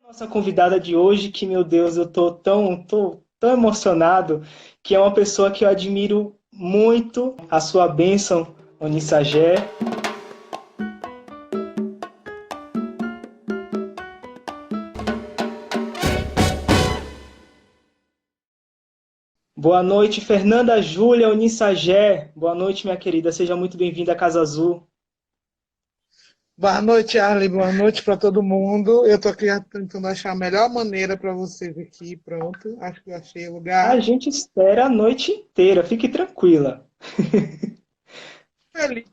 Nossa convidada de hoje, que, meu Deus, eu tô tão emocionado, que é uma pessoa que eu admiro muito, a sua bênção, Onissagé. Boa noite, Fernanda Júlia Onissagé. Boa noite, minha querida. Seja muito bem-vinda à Casa Azul. Boa noite, Arley. Boa noite para todo mundo. Eu estou aqui tentando achar a melhor maneira para vocês aqui. Pronto, acho que eu achei o A lugar. gente espera a noite inteira, fique tranquila. Feliz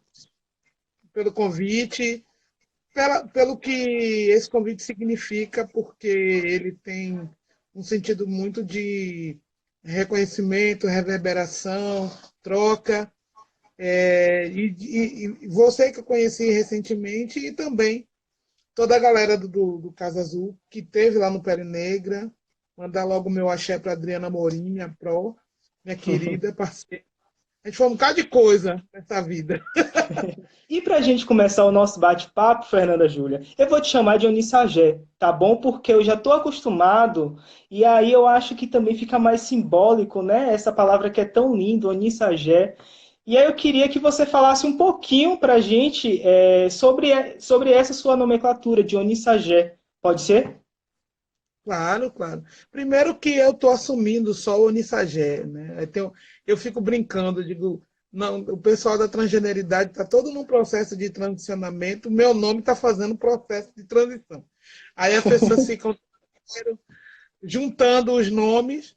pelo convite, pelo que esse convite significa, porque ele tem um sentido muito de reconhecimento, reverberação, troca. E você que eu conheci recentemente e também toda a galera do Casa Azul que teve lá no Pele Negra. Mandar logo meu axé para Adriana Morim, minha pró, minha querida parceira. A gente foi um bocado de coisa nessa vida. E para a gente começar o nosso bate-papo, Fernanda Júlia, eu vou te chamar de Onissagé, tá bom? Porque eu já estou acostumado, e aí eu acho que também fica mais simbólico, né? Essa palavra que é tão linda, Onissagé. E aí eu queria que você falasse um pouquinho para a gente sobre essa sua nomenclatura de Onissagé. Pode ser? Claro, claro. Primeiro que eu estou assumindo só o Onissagé, né? Eu fico brincando, digo, não, o pessoal da transgeneridade está todo num processo de transicionamento, o meu nome está fazendo processo de transição. Aí as pessoas ficam juntando os nomes,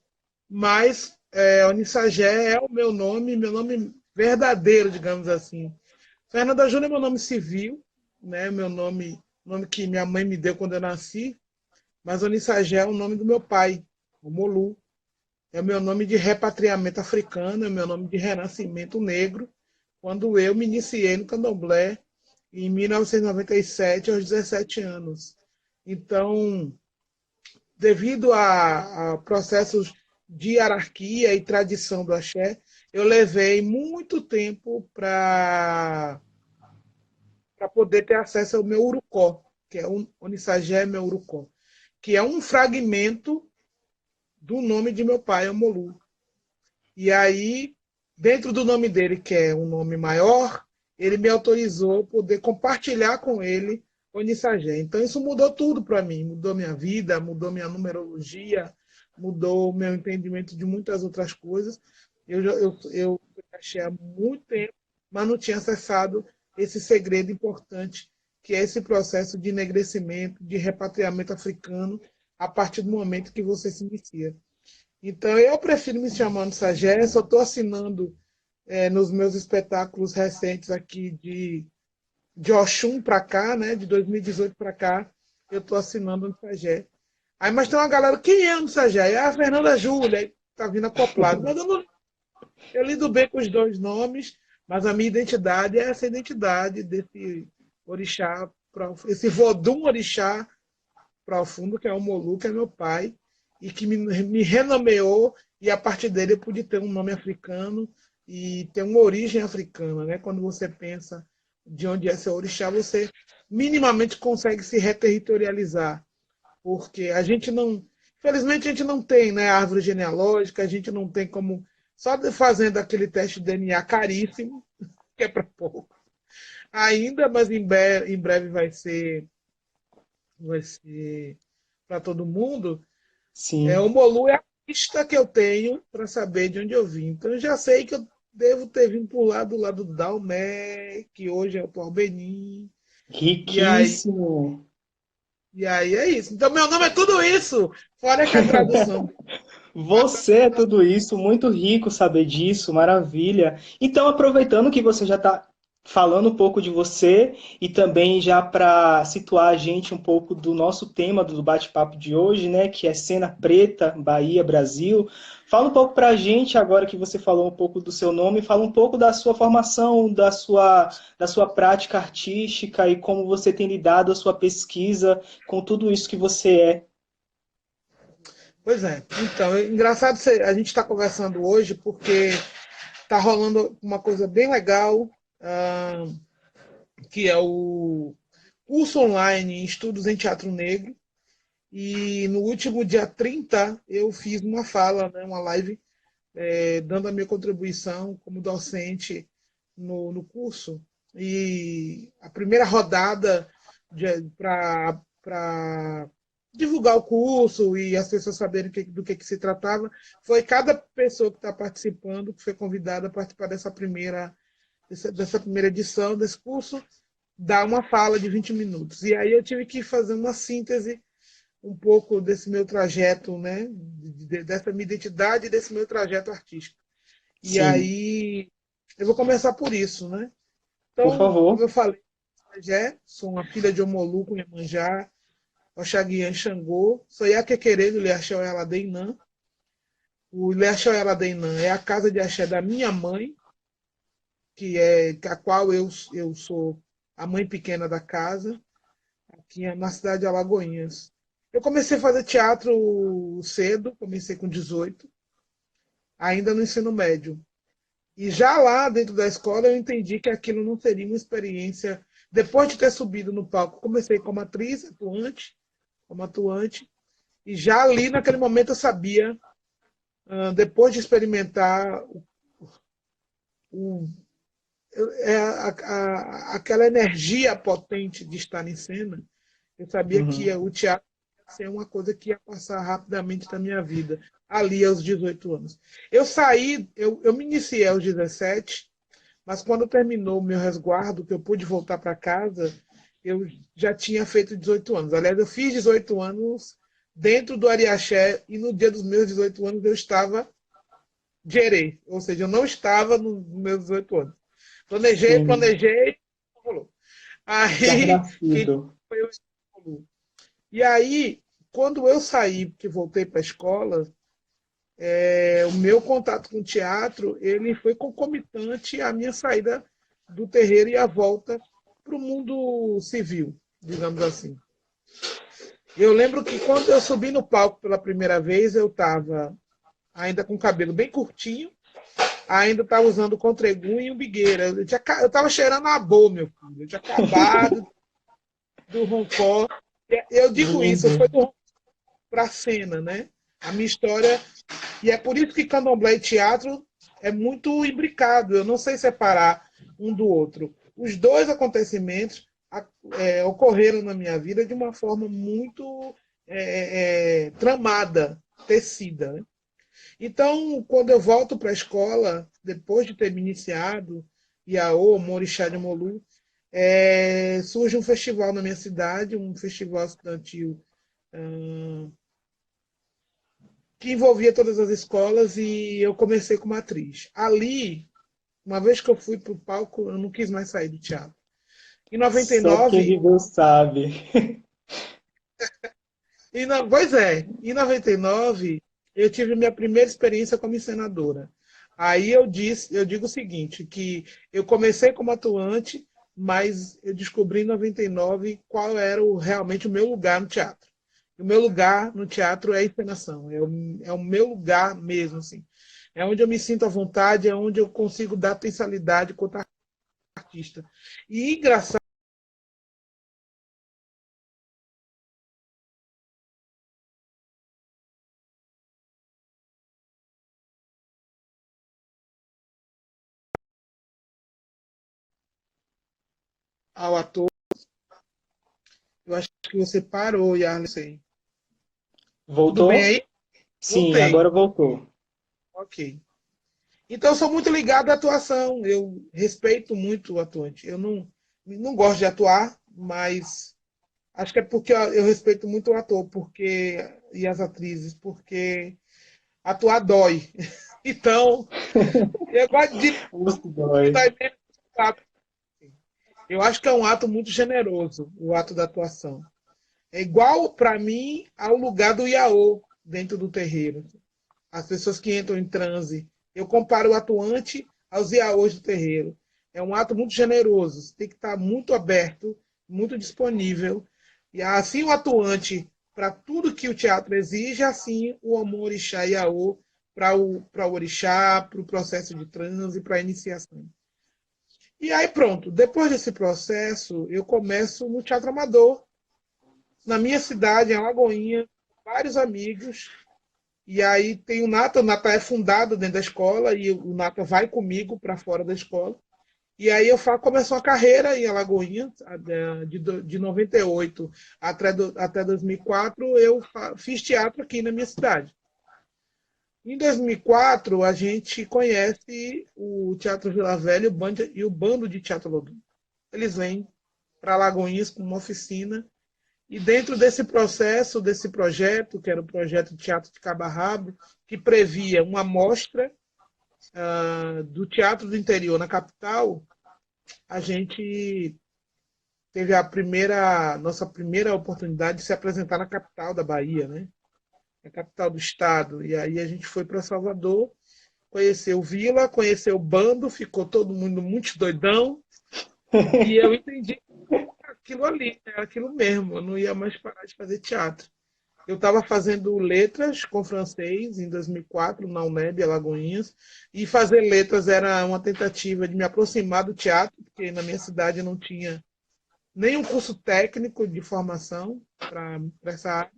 mas Onissagé é o meu nome verdadeiro, digamos assim. Fernanda Júnior é meu nome civil, né? Meu nome que minha mãe me deu quando eu nasci, mas Onissagé é o nome do meu pai, o Molu. É o meu nome de repatriamento africano, é o meu nome de renascimento negro, quando eu me iniciei no candomblé em 1997, aos 17 anos. Então, devido a processos de hierarquia e tradição do axé, eu levei muito tempo para poder ter acesso ao meu urucó, que é o Onissagé meu urucó, que é um fragmento do nome de meu pai, Omolu. E aí, dentro do nome dele, que é um nome maior, ele me autorizou a poder compartilhar com ele o Onissagé. Então isso mudou tudo para mim, mudou minha vida, mudou minha numerologia, mudou o meu entendimento de muitas outras coisas. Eu achei há muito tempo, mas não tinha acessado esse segredo importante, que é esse processo de enegrecimento, de repatriamento africano, a partir do momento que você se inicia. Então, eu prefiro me chamando Sagé, só estou assinando nos meus espetáculos recentes aqui de Oxum para cá, né, de 2018 para cá, eu estou assinando no Sagé. Aí, mas tem uma galera, quem é o Sagé? É a Fernanda Júlia, está vindo acoplado. Mas eu lido bem com os dois nomes, mas a minha identidade é essa identidade desse orixá, esse vodum orixá profundo, que é o Molu, que é meu pai, e que me renomeou, e a partir dele eu pude ter um nome africano e ter uma origem africana. Né? Quando você pensa de onde é seu orixá, você minimamente consegue se reterritorializar, porque a gente não, infelizmente a gente não tem, né, árvore genealógica, a gente não tem como, só fazendo aquele teste de DNA caríssimo, que é para pouco, ainda, mas em breve vai ser para todo mundo. O Sim. Molu é a pista que eu tenho para saber de onde eu vim. Então eu já sei que eu devo ter vindo por lá do lado do Dalmé, que hoje é o Pau Benin. E aí, Riquíssimo. e aí é isso. Então meu nome é tudo isso. Fora que a tradução. A Você é tradução tudo isso, muito rico saber disso, maravilha. Então, aproveitando que você já está falando um pouco de você e também já para situar a gente um pouco do nosso tema do bate-papo de hoje, né, que é cena preta, Bahia, Brasil. Fala um pouco para a gente, agora que você falou um pouco do seu nome, fala um pouco da sua formação, da sua prática artística e como você tem lidado a sua pesquisa com tudo isso que você é. Pois é. Então, é engraçado a gente estar conversando hoje porque está rolando uma coisa bem legal, ah, que é o curso online em Estudos em Teatro Negro. E no último dia 30 eu fiz uma fala, né, uma live, dando a minha contribuição como docente no curso. E a primeira rodada para divulgar o curso e as pessoas saberem do que se tratava, foi cada pessoa que está participando, que foi convidada a participar dessa primeira edição desse curso, dar uma fala de 20 minutos. E aí eu tive que fazer uma síntese um pouco desse meu trajeto, né? Dessa minha identidade e desse meu trajeto artístico. E Sim, aí eu vou começar por isso, né? por Então, como favor. eu falei, sou uma filha de Omolu com Iemanjá, Oxaguian Xangô, sou Iaquequerê do Liaxão Eladeinã. O Liaxão Eladeinã é a casa de axé da minha mãe, a qual eu sou a mãe pequena da casa, aqui na cidade de Alagoinhas. Eu comecei a fazer teatro cedo, comecei com 18, ainda no ensino médio. E já lá dentro da escola eu entendi que aquilo não seria uma experiência. Depois de ter subido no palco, comecei como atriz, como atuante, e já ali naquele momento eu sabia, depois de experimentar o, aquela energia potente de estar em cena, eu sabia que Uhum. o teatro ia ser uma coisa que ia passar rapidamente da minha vida, ali aos 18 anos. Eu me iniciei aos 17, mas quando terminou o meu resguardo, que eu pude voltar para casa, eu já tinha feito 18 anos. Aliás, eu fiz 18 anos dentro do Ariaxé e no dia dos meus 18 anos eu estava gerei, ou seja, eu não estava nos meus 18 anos. Planejei, Sim, planejei, não rolou. tinha Aí, quem nascido. foi o. E aí, quando eu saí, que voltei para a escola, o meu contato com o teatro ele foi concomitante à minha saída do terreiro e a volta para o mundo civil, digamos assim. Eu lembro que quando eu subi no palco pela primeira vez, eu estava ainda com o cabelo bem curtinho, ainda estava usando contregun e umbigueira. Eu estava cheirando a boa, meu filho. Eu tinha acabado do roncó. Eu digo isso, Lindo. foi do roncó para a cena, né? A minha história. E é por isso que candomblé e teatro é muito imbricado. Eu não sei separar um do outro. Os dois acontecimentos ocorreram na minha vida de uma forma muito tramada, tecida. Né? Então, quando eu volto para a escola, depois de ter me iniciado, Iaô, Morixá de Molu, surge um festival na minha cidade, um festival estudantil que envolvia todas as escolas e eu comecei como atriz. Ali, uma vez que eu fui para o palco, eu não quis mais sair do teatro. Em Só quem 99, viveu sabe. pois é, em 99 eu tive minha primeira experiência como encenadora. Aí eu digo o seguinte, que eu comecei como atuante, mas eu descobri em 99 qual era realmente o meu lugar no teatro. O meu lugar no teatro é a encenação, é o meu lugar mesmo, assim. É onde eu me sinto à vontade, é onde eu consigo dar potencialidade quanto artista. E engraçado, ao ator, eu acho que você parou, Yarley. Tudo bem Voltou? aí? Sim, Voltei. agora voltou. Ok. Então, eu sou muito ligado à atuação. Eu respeito muito o atuante. Eu não gosto de atuar, mas acho que é porque eu respeito muito o ator e as atrizes, porque atuar dói. Então, eu gosto de Muito dói. dar exemplo do ato. Eu acho que é um ato muito generoso, o ato da atuação. É igual, para mim, ao lugar do Iaô dentro do terreiro. As pessoas que entram em transe. Eu comparo o atuante aos Iaôs do terreiro. É um ato muito generoso, você tem que estar muito aberto, muito disponível. E assim o atuante, para tudo que o teatro exige, assim o amor orixá Iaô para o orixá, para o processo de transe, para a iniciação. E aí pronto, depois desse processo, eu começo no teatro amador, na minha cidade, em Alagoinha, vários amigos. E aí tem o Nata é fundado dentro da escola e o Nata vai comigo para fora da escola. E aí começou a carreira em Alagoinha, de 98 até 2004, eu fiz teatro aqui na minha cidade. Em 2004, a gente conhece o Teatro Vila Velha e o Bando de Teatro Lodum. Eles vêm para Alagoinhas com uma oficina. E dentro desse processo, desse projeto, que era o projeto de Teatro de Cabo a Rabo, que previa uma mostra do teatro do interior na capital, a gente teve nossa primeira oportunidade de se apresentar na capital da Bahia, né? Na capital do estado. E aí a gente foi para Salvador, conheceu o Vila, conheceu o Bando, ficou todo mundo muito doidão. E eu entendi aquilo ali, era aquilo mesmo, eu não ia mais parar de fazer teatro. Eu estava fazendo letras com francês em 2004, na UNEB, Alagoinhas, e fazer letras era uma tentativa de me aproximar do teatro, porque na minha cidade não tinha nenhum curso técnico de formação para essa área.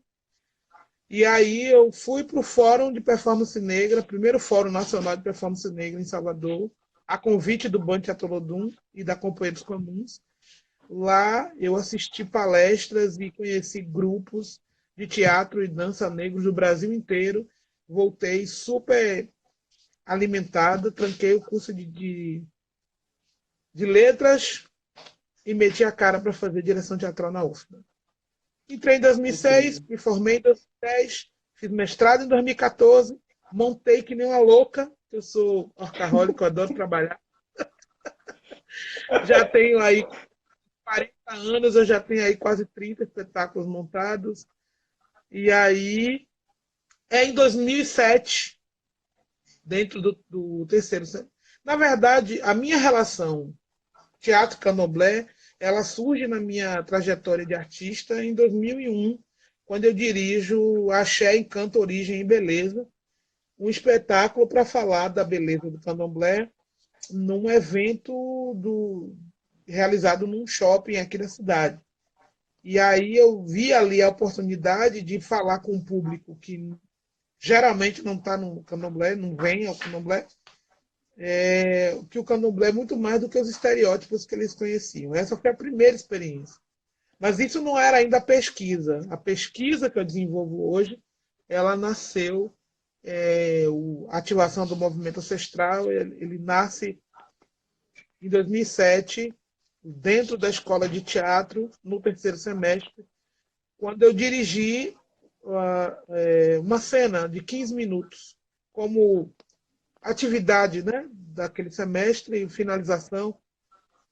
E aí eu fui para o Fórum de Performance Negra, primeiro Fórum Nacional de Performance Negra em Salvador, a convite do Band Teatro Lodum e da Companheiros Comuns. Lá eu assisti palestras e conheci grupos de teatro e dança negros do Brasil inteiro. Voltei super alimentada, tranquei o curso de letras e meti a cara para fazer direção teatral na UFBA. Entrei em 2006, me formei em 2010, fiz mestrado em 2014, montei que nem uma louca, eu sou workaholic, eu adoro trabalhar. Já tenho aí 40 anos, eu já tenho aí quase 30 espetáculos montados. E aí, em 2007, dentro do terceiro... Na verdade, a minha relação teatro-candomblé, ela surge na minha trajetória de artista em 2001, quando eu dirijo Axé, Encanto, Origem e Beleza, um espetáculo para falar da beleza do candomblé num evento realizado num shopping aqui na cidade. E aí eu vi ali a oportunidade de falar com um público que geralmente não está no candomblé, não vem ao candomblé, que o candomblé é muito mais do que os estereótipos que eles conheciam. Essa foi a primeira experiência. Mas isso não era ainda a pesquisa. A pesquisa que eu desenvolvo hoje, ela nasceu, a ativação do movimento ancestral, ele nasce em 2007, dentro da escola de teatro, no terceiro semestre, quando eu dirigi uma cena de 15 minutos, como atividade, né, daquele semestre, finalização.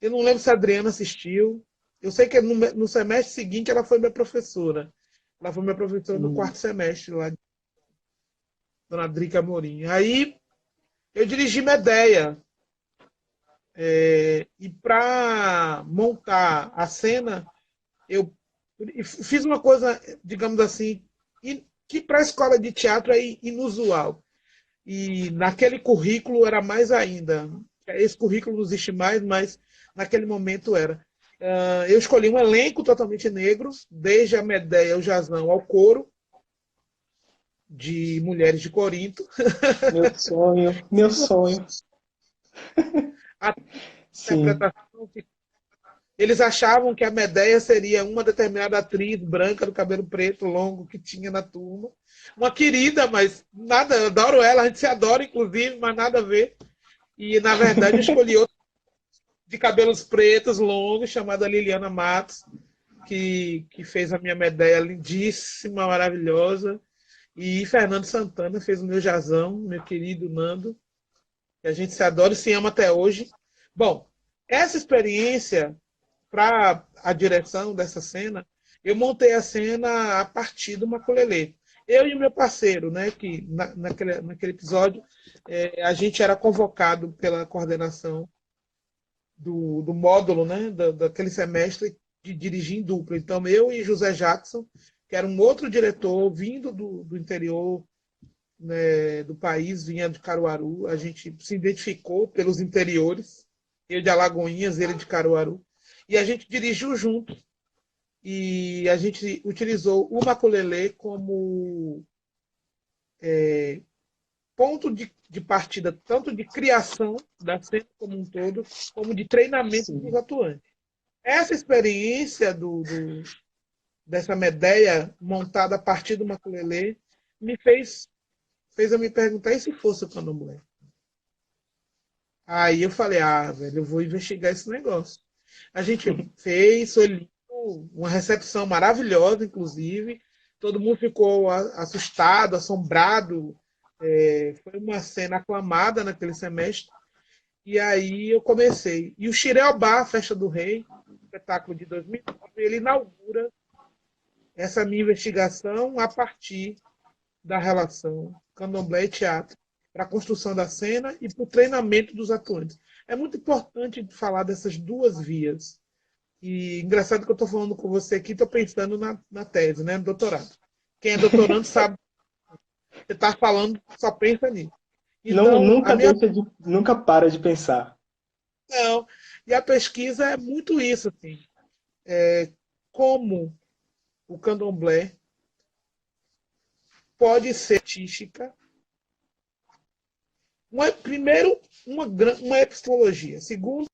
Eu não lembro se a Adriana assistiu. Eu sei que no semestre seguinte ela foi minha professora. Ela foi minha professora no quarto semestre, lá, Dona Drica Amorim. Aí eu dirigi Medeia. E para montar a cena, eu fiz uma coisa, digamos assim, que para a escola de teatro é inusual. E naquele currículo era mais ainda. Esse currículo não existe mais, mas naquele momento era. Eu escolhi um elenco totalmente negro, desde a Medeia, o Jazão, ao coro, de mulheres de Corinto. Meu sonho, meu sonho. A Sim. interpretação que eles achavam que a Medeia seria uma determinada atriz branca do cabelo preto longo que tinha na turma. Uma querida, mas nada, eu adoro ela, a gente se adora, inclusive, mas nada a ver. E, na verdade, eu escolhi outra de cabelos pretos, longos, chamada Liliana Matos, que fez a minha Medeia lindíssima, maravilhosa. E Fernando Santana fez o meu Jazão, meu querido Nando, que a gente se adora e se ama até hoje. Bom, essa experiência para a direção dessa cena, eu montei a cena a partir do maculelê. Eu e o meu parceiro, né, que naquele episódio a gente era convocado pela coordenação do módulo, né, daquele semestre de dirigir em dupla. Então, eu e José Jackson, que era um outro diretor vindo do interior, né, do país, vinha de Caruaru, a gente se identificou pelos interiores, eu de Alagoinhas, ele de Caruaru, e a gente dirigiu junto. e a gente utilizou o maculelê como ponto de partida, tanto de criação da cena como um todo, como de treinamento dos Sim. atuantes. Essa experiência dessa medeia montada a partir do maculelê me fez eu me perguntar, e se fosse o candomblé? Aí eu falei, velho, eu vou investigar esse negócio. A gente fez, foi lindo, uma recepção maravilhosa, inclusive. Todo mundo ficou assustado, assombrado. Foi uma cena aclamada naquele semestre. E aí eu comecei. E o Xireobá, Festa do Rei, espetáculo de 2009, ele inaugura essa minha investigação a partir da relação candomblé e teatro para a construção da cena e para o treinamento dos atuantes. É muito importante falar dessas duas vias. E engraçado que eu estou falando com você aqui, estou pensando na tese, né, no doutorado. Quem é doutorando sabe, você está falando, só pensa nisso. Não, Então, a nunca minha deixa de, nunca para de pensar. não, e a pesquisa é muito isso, assim, como o candomblé pode ser artística. Primeiro, uma epistemologia. Segundo,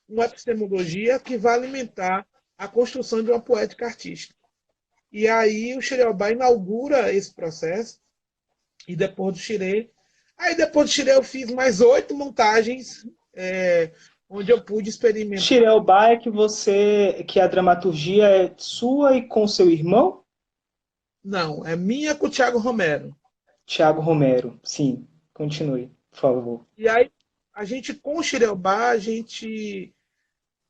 uma epistemologia que vai alimentar a construção de uma poética artística. E aí o Xeriobá inaugura esse processo, e depois do Xirê. Aí depois do Xirê eu fiz mais 8 montagens, onde eu pude experimentar. Shirelba é que a dramaturgia é sua e com seu irmão, Não, é minha com o Thiago Romero. Tiago Romero. Sim, continue, por favor. E aí a gente, com o Xiriobá,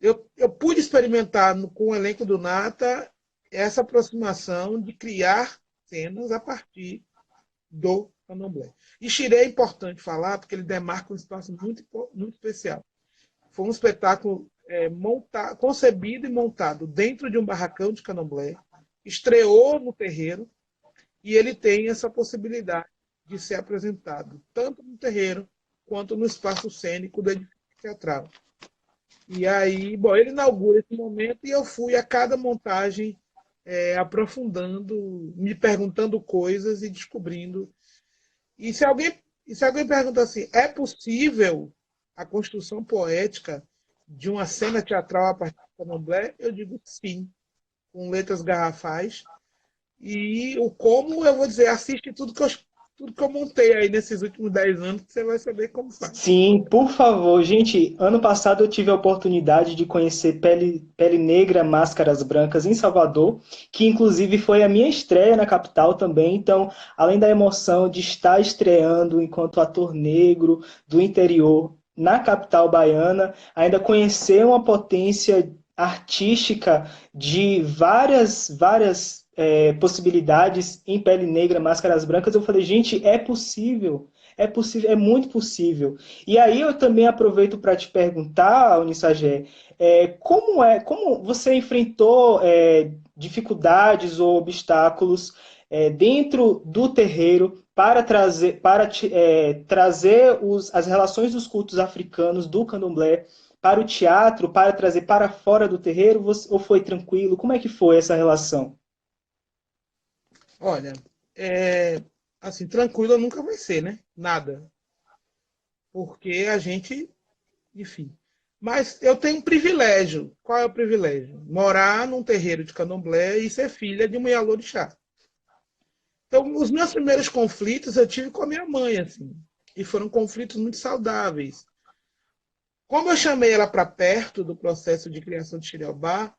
eu pude experimentar com o elenco do Nata essa aproximação de criar cenas a partir do candomblé. E Xiré é importante falar, porque ele demarca um espaço muito especial. Foi um espetáculo concebido e montado dentro de um barracão de candomblé, estreou no terreiro, e ele tem essa possibilidade de ser apresentado tanto no terreiro quanto no espaço cênico do edifício teatral. E aí, bom, ele inaugura esse momento e eu fui a cada montagem aprofundando, me perguntando coisas e descobrindo. E se alguém pergunta assim, é possível a construção poética de uma cena teatral a partir do candomblé? Eu digo sim, com letras garrafais. E o como, eu vou dizer, assiste tudo que eu montei aí nesses últimos 10 anos, que você vai saber como faz. Sim, por favor. Gente, ano passado eu tive a oportunidade de conhecer Pele Negra, Máscaras Brancas em Salvador, que inclusive foi a minha estreia na capital também. Então, além da emoção de estar estreando enquanto ator negro do interior na capital baiana, ainda conhecer uma potência artística de várias possibilidades em Pele Negra, Máscaras Brancas, eu falei, gente, é possível. É possível, é muito possível. E aí eu também aproveito para te perguntar, Unissagé, como você enfrentou dificuldades ou obstáculos dentro do terreiro para trazer as relações dos cultos africanos do candomblé para o teatro, para trazer para fora do terreiro, ou foi tranquilo? Como é que foi essa relação? Olha, assim, tranquilo nunca vai ser, né? Nada. Porque a gente, enfim. Mas eu tenho um privilégio. Qual é o privilégio? Morar num terreiro de candomblé e ser filha de um Ialorixá. Então, os meus primeiros conflitos eu tive com a minha mãe, assim. E foram conflitos muito saudáveis. Como eu chamei ela para perto do processo de criação de Xiriobá,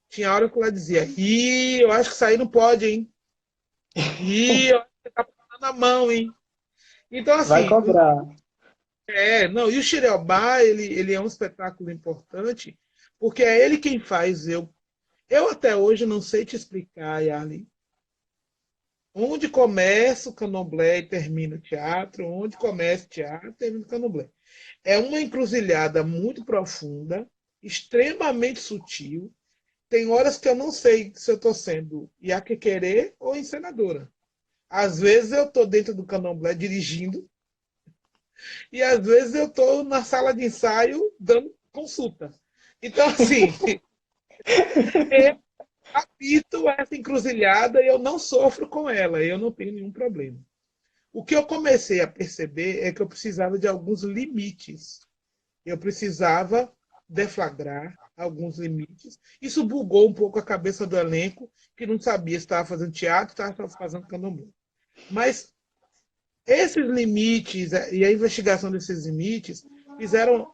tinha hora que ela dizia: Ih, eu acho que isso aí não pode, hein? Ih, eu acho que você tá passando a mão, hein? Então, Vai assim, cobrar. não, e o Xiriobá, ele é um espetáculo importante, porque é ele quem faz eu. Eu até hoje não sei te explicar, Yarley, onde começa o candomblé e termina o teatro, onde começa o teatro e termina o candomblé. É uma encruzilhada muito profunda, extremamente sutil. Tem horas que eu não sei se eu estou sendo iaquequerê ou encenadora. Às vezes eu estou dentro do candomblé dirigindo e às vezes eu estou na sala de ensaio dando consulta. Então, assim, é, Apito essa encruzilhada e eu não sofro com ela, eu não tenho nenhum problema. O que eu comecei a perceber é que eu precisava de alguns limites. Eu precisava deflagrar alguns limites. Isso bugou um pouco a cabeça do elenco, que não sabia se estava fazendo teatro, estava fazendo candomblé. Mas esses limites e a investigação desses limites fizeram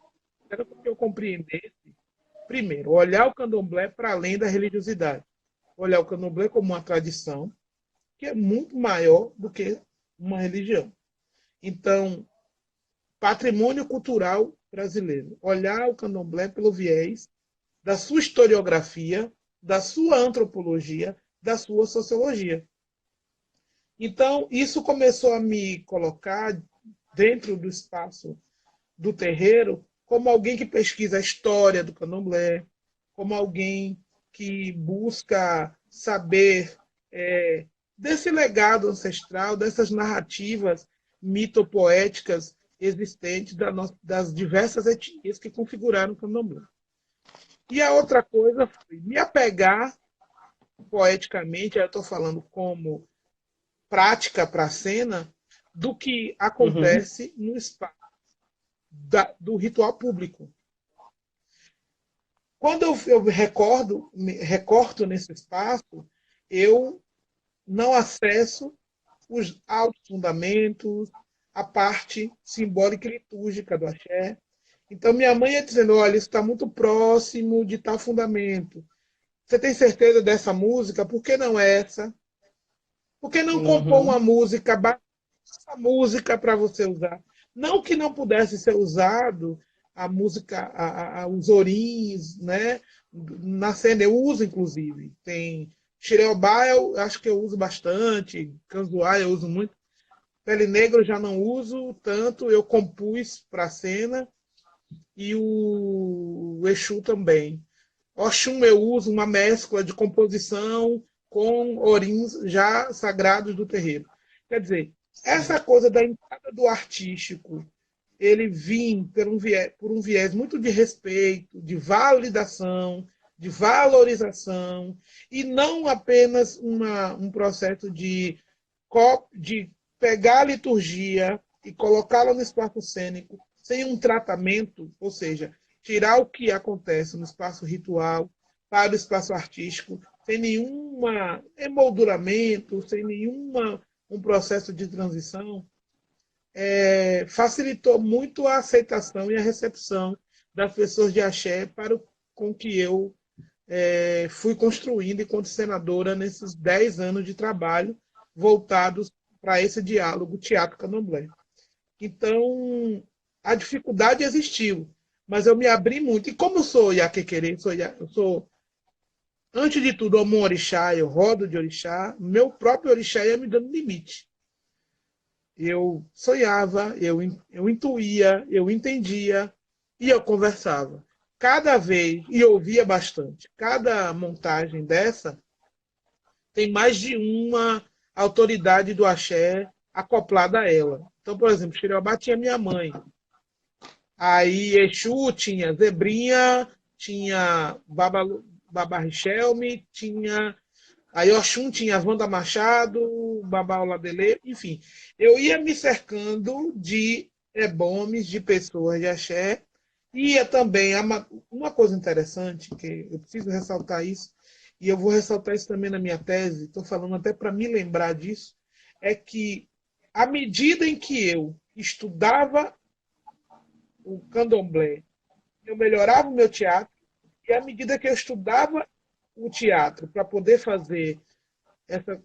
com que eu compreendesse, primeiro, olhar o candomblé para além da religiosidade. Olhar o candomblé como uma tradição que é muito maior do que uma religião. Então, patrimônio cultural brasileiro. Olhar o candomblé pelo viés da sua historiografia, da sua antropologia, da sua sociologia. Então, isso começou a me colocar dentro do espaço do terreiro como alguém que pesquisa a história do candomblé, como alguém que busca saber desse legado ancestral, dessas narrativas mitopoéticas existentes das diversas etnias que configuraram o candomblé. E a outra coisa foi me apegar poeticamente, eu estou falando como prática para a cena, do que Uhum. acontece no espaço do ritual público. Quando eu recorto nesse espaço, eu não acesso os altos fundamentos, a parte simbólica e litúrgica do axé. Então, minha mãe ia dizendo, olha, isso está muito próximo de tal fundamento. Você tem certeza dessa música? Por que não essa? Por que não compor uma Uhum. música, essa música para você usar? Não que não pudesse ser usado a música, os orins, né? Na cena eu uso, inclusive. Tem Xereobá, eu acho que eu uso bastante. Canzoá eu uso muito. Pele Negra eu já não uso tanto. Eu compus para a cena. E o Exu também. Oxum eu uso uma mescla de composição com orins já sagrados do terreiro. Quer dizer, essa Sim. coisa da entrada do artístico, ele vir por um viés muito de respeito, de validação, de valorização, e não apenas um processo de pegar a liturgia e colocá-la no espaço cênico sem um tratamento, ou seja, tirar o que acontece no espaço ritual para o espaço artístico, sem nenhum emolduramento, sem nenhum um processo de transição, facilitou muito a aceitação e a recepção das pessoas de axé para com que eu fui construindo enquanto senadora nesses 10 anos de trabalho voltados para esse diálogo teatro-candomblé. Então, a dificuldade existiu, mas eu me abri muito. E como eu sou iaquequerê, eu sou, antes de tudo, homo orixá, eu rodo de orixá, meu próprio orixá ia me dando limite. Eu sonhava, eu intuía, eu entendia e eu conversava. Cada vez, e ouvia bastante, cada montagem dessa tem mais de uma autoridade do axé acoplada a ela. Então, por exemplo, Xiriobá tinha minha mãe. Aí Exu tinha Zebrinha, tinha Babarichelme, tinha. Aí Oxum tinha Wanda Machado, Babá Oladele, enfim. Eu ia me cercando de ebomes, de pessoas de axé. Ia também. Uma coisa interessante, que eu preciso ressaltar isso, e eu vou ressaltar isso também na minha tese, estou falando até para me lembrar disso, é que à medida em que eu estudava o candomblé, eu melhorava o meu teatro, e à medida que eu estudava o teatro para poder fazer essa,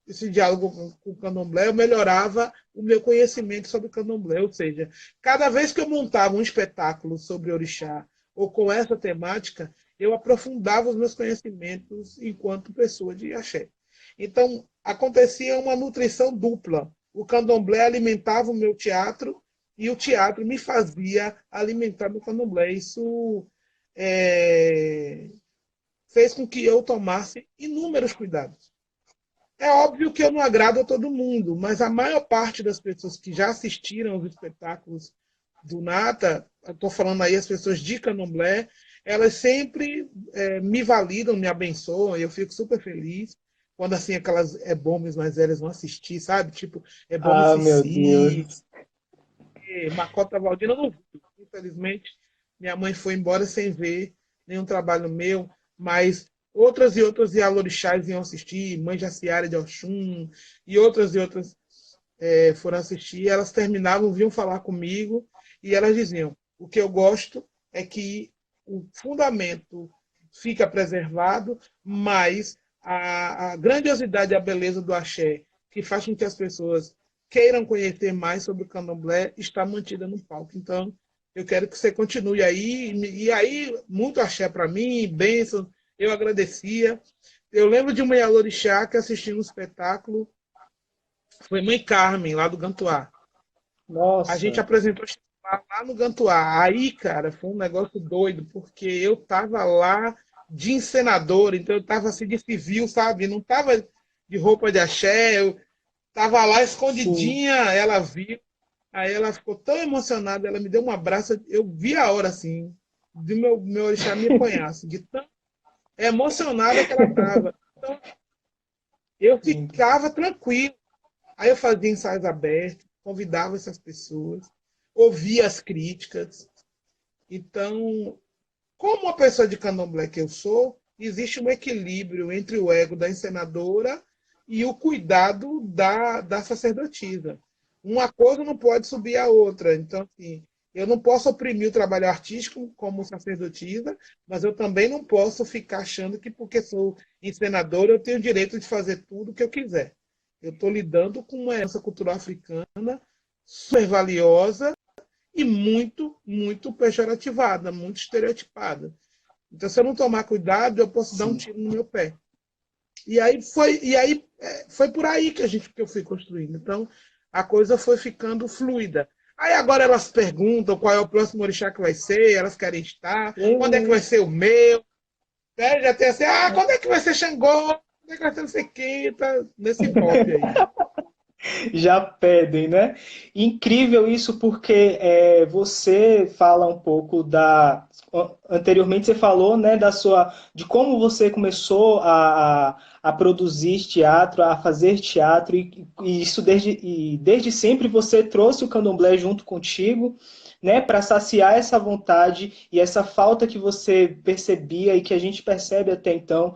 esse diálogo com o candomblé, eu melhorava o meu conhecimento sobre o candomblé. Ou seja, cada vez que eu montava um espetáculo sobre orixá ou com essa temática, eu aprofundava os meus conhecimentos enquanto pessoa de axé. Então, acontecia uma nutrição dupla. O candomblé alimentava o meu teatro e o teatro me fazia alimentar meu candomblé. Isso fez com que eu tomasse inúmeros cuidados. É óbvio que eu não agrado a todo mundo, mas a maior parte das pessoas que já assistiram aos espetáculos do Nata, estou falando aí as pessoas de Candomblé, elas sempre me validam, me abençoam, e eu fico super feliz quando assim aquelas bombas mais velhas vão assistir, sabe? Tipo, bomba Ah, meu Cici, Deus. Macota Valdina, eu não vi. Infelizmente, minha mãe foi embora sem ver nenhum trabalho meu, mas outras e outras Yalorixás iam assistir, Mãe Jaciara de Oxum, e outras foram assistir, elas terminavam, vinham falar comigo, e elas diziam, o que eu gosto é que o fundamento fica preservado, mas a grandiosidade e a beleza do axé, que faz com que as pessoas queiram conhecer mais sobre o candomblé, está mantida no palco. Então, eu quero que você continue aí, e aí, muito axé para mim, bênção, eu agradecia. Eu lembro de uma Yalorixá que assisti um espetáculo, foi Mãe Carmen, lá do Gantuá. A gente Nossa, apresentou lá no Gantuá. Aí, cara, foi um negócio doido, porque eu tava lá de encenador, então eu tava assim de civil, sabe? Não tava de roupa de axé, eu tava lá sim. escondidinha, ela viu, aí ela ficou tão emocionada, ela me deu um abraço, eu vi a hora assim, de meu orixá me apanhar, assim, de tão emocionada que ela tava. Então, eu ficava tranquilo. Aí eu fazia ensaios abertos, convidava essas pessoas, ouvia as críticas. Então, como uma pessoa de candomblé que eu sou, existe um equilíbrio entre o ego da encenadora e o cuidado da sacerdotisa. Uma coisa não pode subir a outra. Então, assim, eu não posso oprimir o trabalho artístico como sacerdotisa, mas eu também não posso ficar achando que porque sou encenadora eu tenho o direito de fazer tudo o que eu quiser. Eu estou lidando com uma herança cultural africana super valiosa e muito, muito pejorativada, muito estereotipada. Então, se eu não tomar cuidado, eu posso dar um Sim. tiro no meu pé. E aí foi por aí que eu fui construindo. Então, a coisa foi ficando fluida. Aí agora elas perguntam qual é o próximo orixá que vai ser, elas querem estar, quando é que vai ser o meu, né? Já tem assim, quando é que vai ser Xangô, quando é que vai ser não sei quem, tá nesse pop aí. Já pedem, né? Incrível isso porque você fala um pouco da. Anteriormente você falou, né, da sua, de como você começou a produzir teatro, a fazer teatro e isso desde sempre você trouxe o candomblé junto contigo, né, para saciar essa vontade e essa falta que você percebia e que a gente percebe até então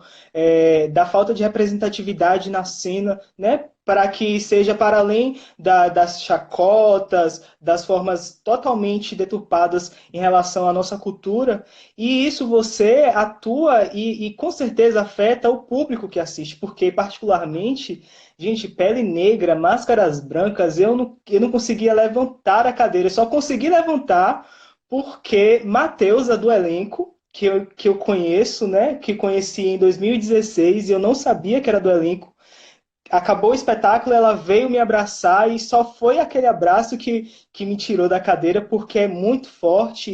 da falta de representatividade na cena, né, para que seja para além das chacotas, das formas totalmente deturpadas em relação à nossa cultura, e isso você atua e com certeza afeta o público que assiste, porque particularmente, gente, pele negra, máscaras brancas, eu não conseguia levantar a cadeira, eu só consegui levantar porque Matheusa do elenco, que eu conheço, né, que conheci em 2016 e eu não sabia que era do elenco, acabou o espetáculo, ela veio me abraçar e só foi aquele abraço que me tirou da cadeira, porque é muito forte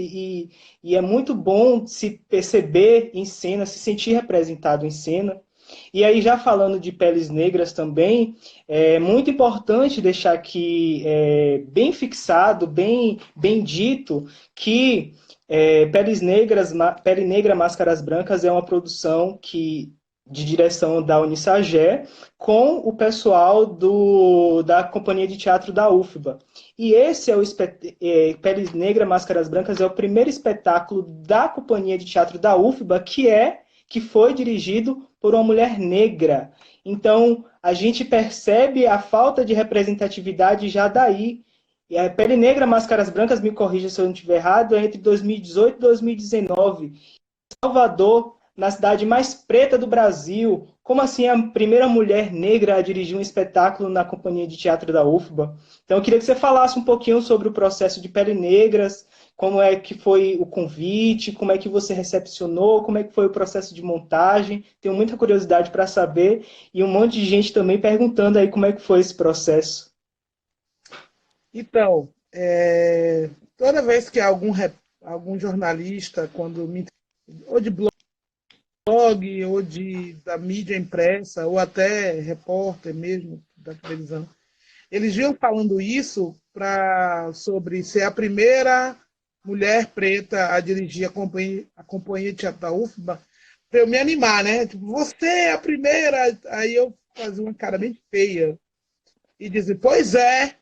e é muito bom se perceber em cena, se sentir representado em cena. E aí, já falando de peles negras também, é muito importante deixar aqui bem fixado, bem dito, que Pele Negra Máscaras Brancas é uma produção de direção da Unisagé, com o pessoal da Companhia de Teatro da UFBA. E esse Peles Negra, Máscaras Brancas é o primeiro espetáculo da Companhia de Teatro da UFBA que foi dirigido por uma mulher negra. Então, a gente percebe a falta de representatividade já daí. E a Pele Negra, Máscaras Brancas, me corrija se eu não estiver errado, é entre 2018 e 2019. Salvador, na cidade mais preta do Brasil. Como assim a primeira mulher negra a dirigir um espetáculo na Companhia de Teatro da UFBA? Então, eu queria que você falasse um pouquinho sobre o processo de Pele Negras, como é que foi o convite, como é que você recepcionou, como é que foi o processo de montagem. Tenho muita curiosidade para saber e um monte de gente também perguntando aí como é que foi esse processo. Então, toda vez que algum jornalista, quando me ou de blog, ou da mídia impressa, ou até repórter mesmo da televisão, eles vinham falando isso sobre ser a primeira mulher preta a dirigir a companhia de teatro da UFBA, para eu me animar, né? Tipo, você é a primeira. Aí eu fazia uma cara bem feia e dizia, pois é,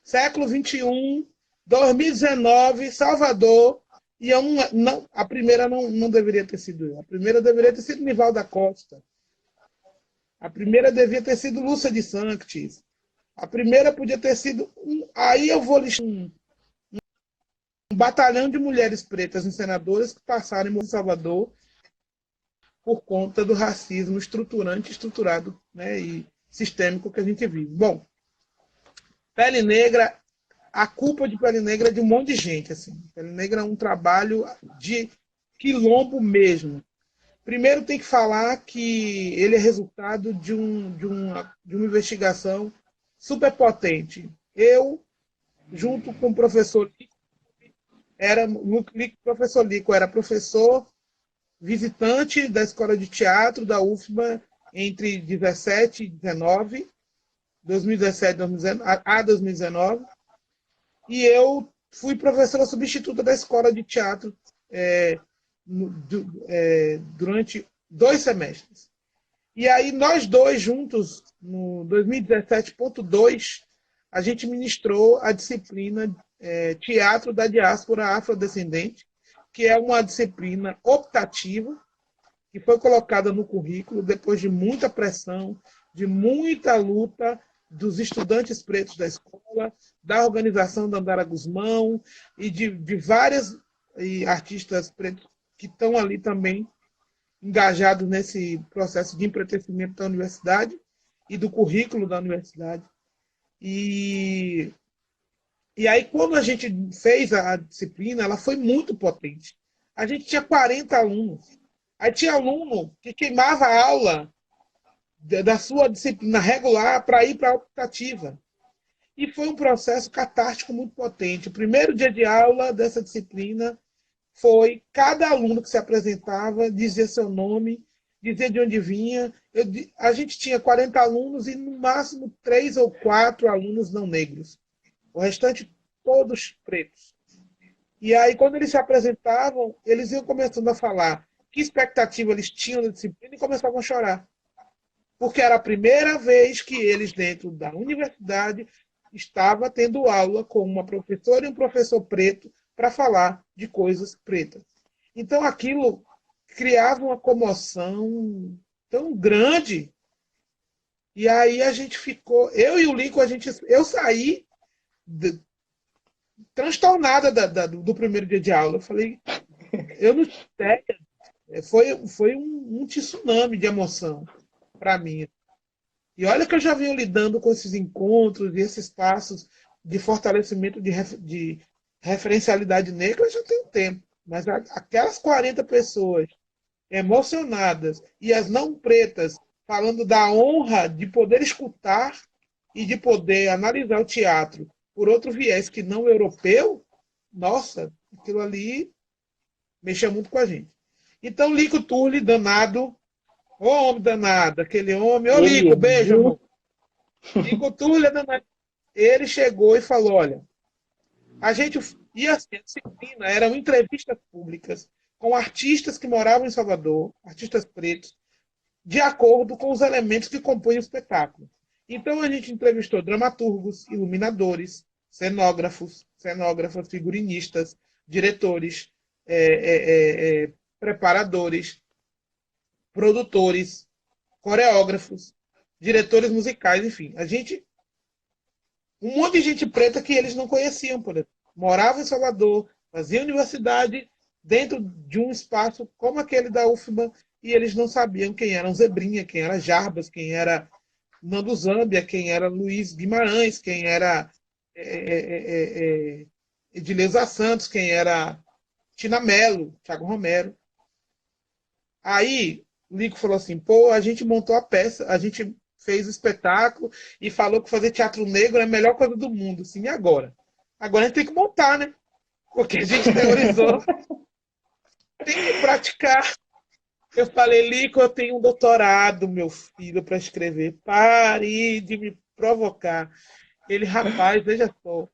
século XXI, 2019, Salvador. E eu não, a primeira não deveria ter sido eu. A primeira deveria ter sido Nival da Costa. A primeira devia ter sido Lúcia de Sanctis. A primeira podia ter sido. Aí eu vou listar um batalhão de mulheres pretas encenadoras que passaram em Salvador por conta do racismo estruturante, estruturado, né, e sistêmico que a gente vive. Bom, Pele Negra, a culpa de Pele Negra é de um monte de gente. Assim. Pele Negra é um trabalho de quilombo mesmo. Primeiro tem que falar que ele é resultado de uma investigação super potente. Eu, junto com o professor professor Lico era professor visitante da Escola de Teatro da UFBA entre 17 e 19, 2017 a 2019, e eu fui professora substituta da Escola de Teatro durante 2 semestres. E aí nós dois juntos, no 2017.2, a gente ministrou a disciplina Teatro da Diáspora Afrodescendente, que é uma disciplina optativa, que foi colocada no currículo depois de muita pressão, de muita luta dos estudantes pretos da escola, da organização da Andara Guzmão e de várias artistas pretos que estão ali também engajados nesse processo de empretecimento da universidade e do currículo da universidade. E aí, quando a gente fez a disciplina, ela foi muito potente. A gente tinha 40 alunos. Aí tinha aluno que queimava a aula da sua disciplina regular para ir para a optativa. E foi um processo catártico muito potente. O primeiro dia de aula dessa disciplina foi cada aluno que se apresentava dizer seu nome, dizer de onde vinha. A gente tinha 40 alunos e, no máximo, 3 ou 4 alunos não negros. O restante, todos pretos. E aí, quando eles se apresentavam, eles iam começando a falar que expectativa eles tinham da disciplina e começavam a chorar. Porque era a primeira vez que eles, dentro da universidade, estavam tendo aula com uma professora e um professor preto para falar de coisas pretas. Então, aquilo criava uma comoção tão grande. E aí a gente ficou... Eu e o Lincoln, eu saí transtornada do primeiro dia de aula. Eu falei, eu não tinha ideia. Foi um tsunami de emoção para mim. E olha que eu já venho lidando com esses encontros e esses passos de fortalecimento de referencialidade negra já tem tempo. Mas aquelas 40 pessoas emocionadas e as não pretas falando da honra de poder escutar e de poder analisar o teatro por outro viés que não europeu, nossa, aquilo ali mexia muito com a gente. Então, Lico Turli, danado, ô homem danado, aquele homem, ô Lico, beijo, amor. Lico Turli, danado. Ele chegou e falou, olha, a gente ia assim, a disciplina eram entrevistas públicas com artistas que moravam em Salvador, artistas pretos, de acordo com os elementos que compõem o espetáculo. Então a gente entrevistou dramaturgos, iluminadores, cenógrafos, cenógrafas, figurinistas, diretores, preparadores, produtores, coreógrafos, diretores musicais, enfim. Um monte de gente preta que eles não conheciam, por exemplo. Morava em Salvador, fazia universidade dentro de um espaço como aquele da UFBA e eles não sabiam quem era Zebrinha, quem era Jarbas, quem era Nando Zambia, quem era Luiz Guimarães, quem era Edileuza Santos, quem era Tina Mello, Thiago Romero. Aí o Lico falou assim, pô, a gente montou a peça, a gente fez o espetáculo e falou que fazer teatro negro é a melhor coisa do mundo. Assim, e agora? Agora a gente tem que montar, né? Porque a gente teorizou, tem que praticar. Eu falei, Lico, eu tenho um doutorado, meu filho, para escrever. Pare de me provocar. Ele, rapaz, veja só.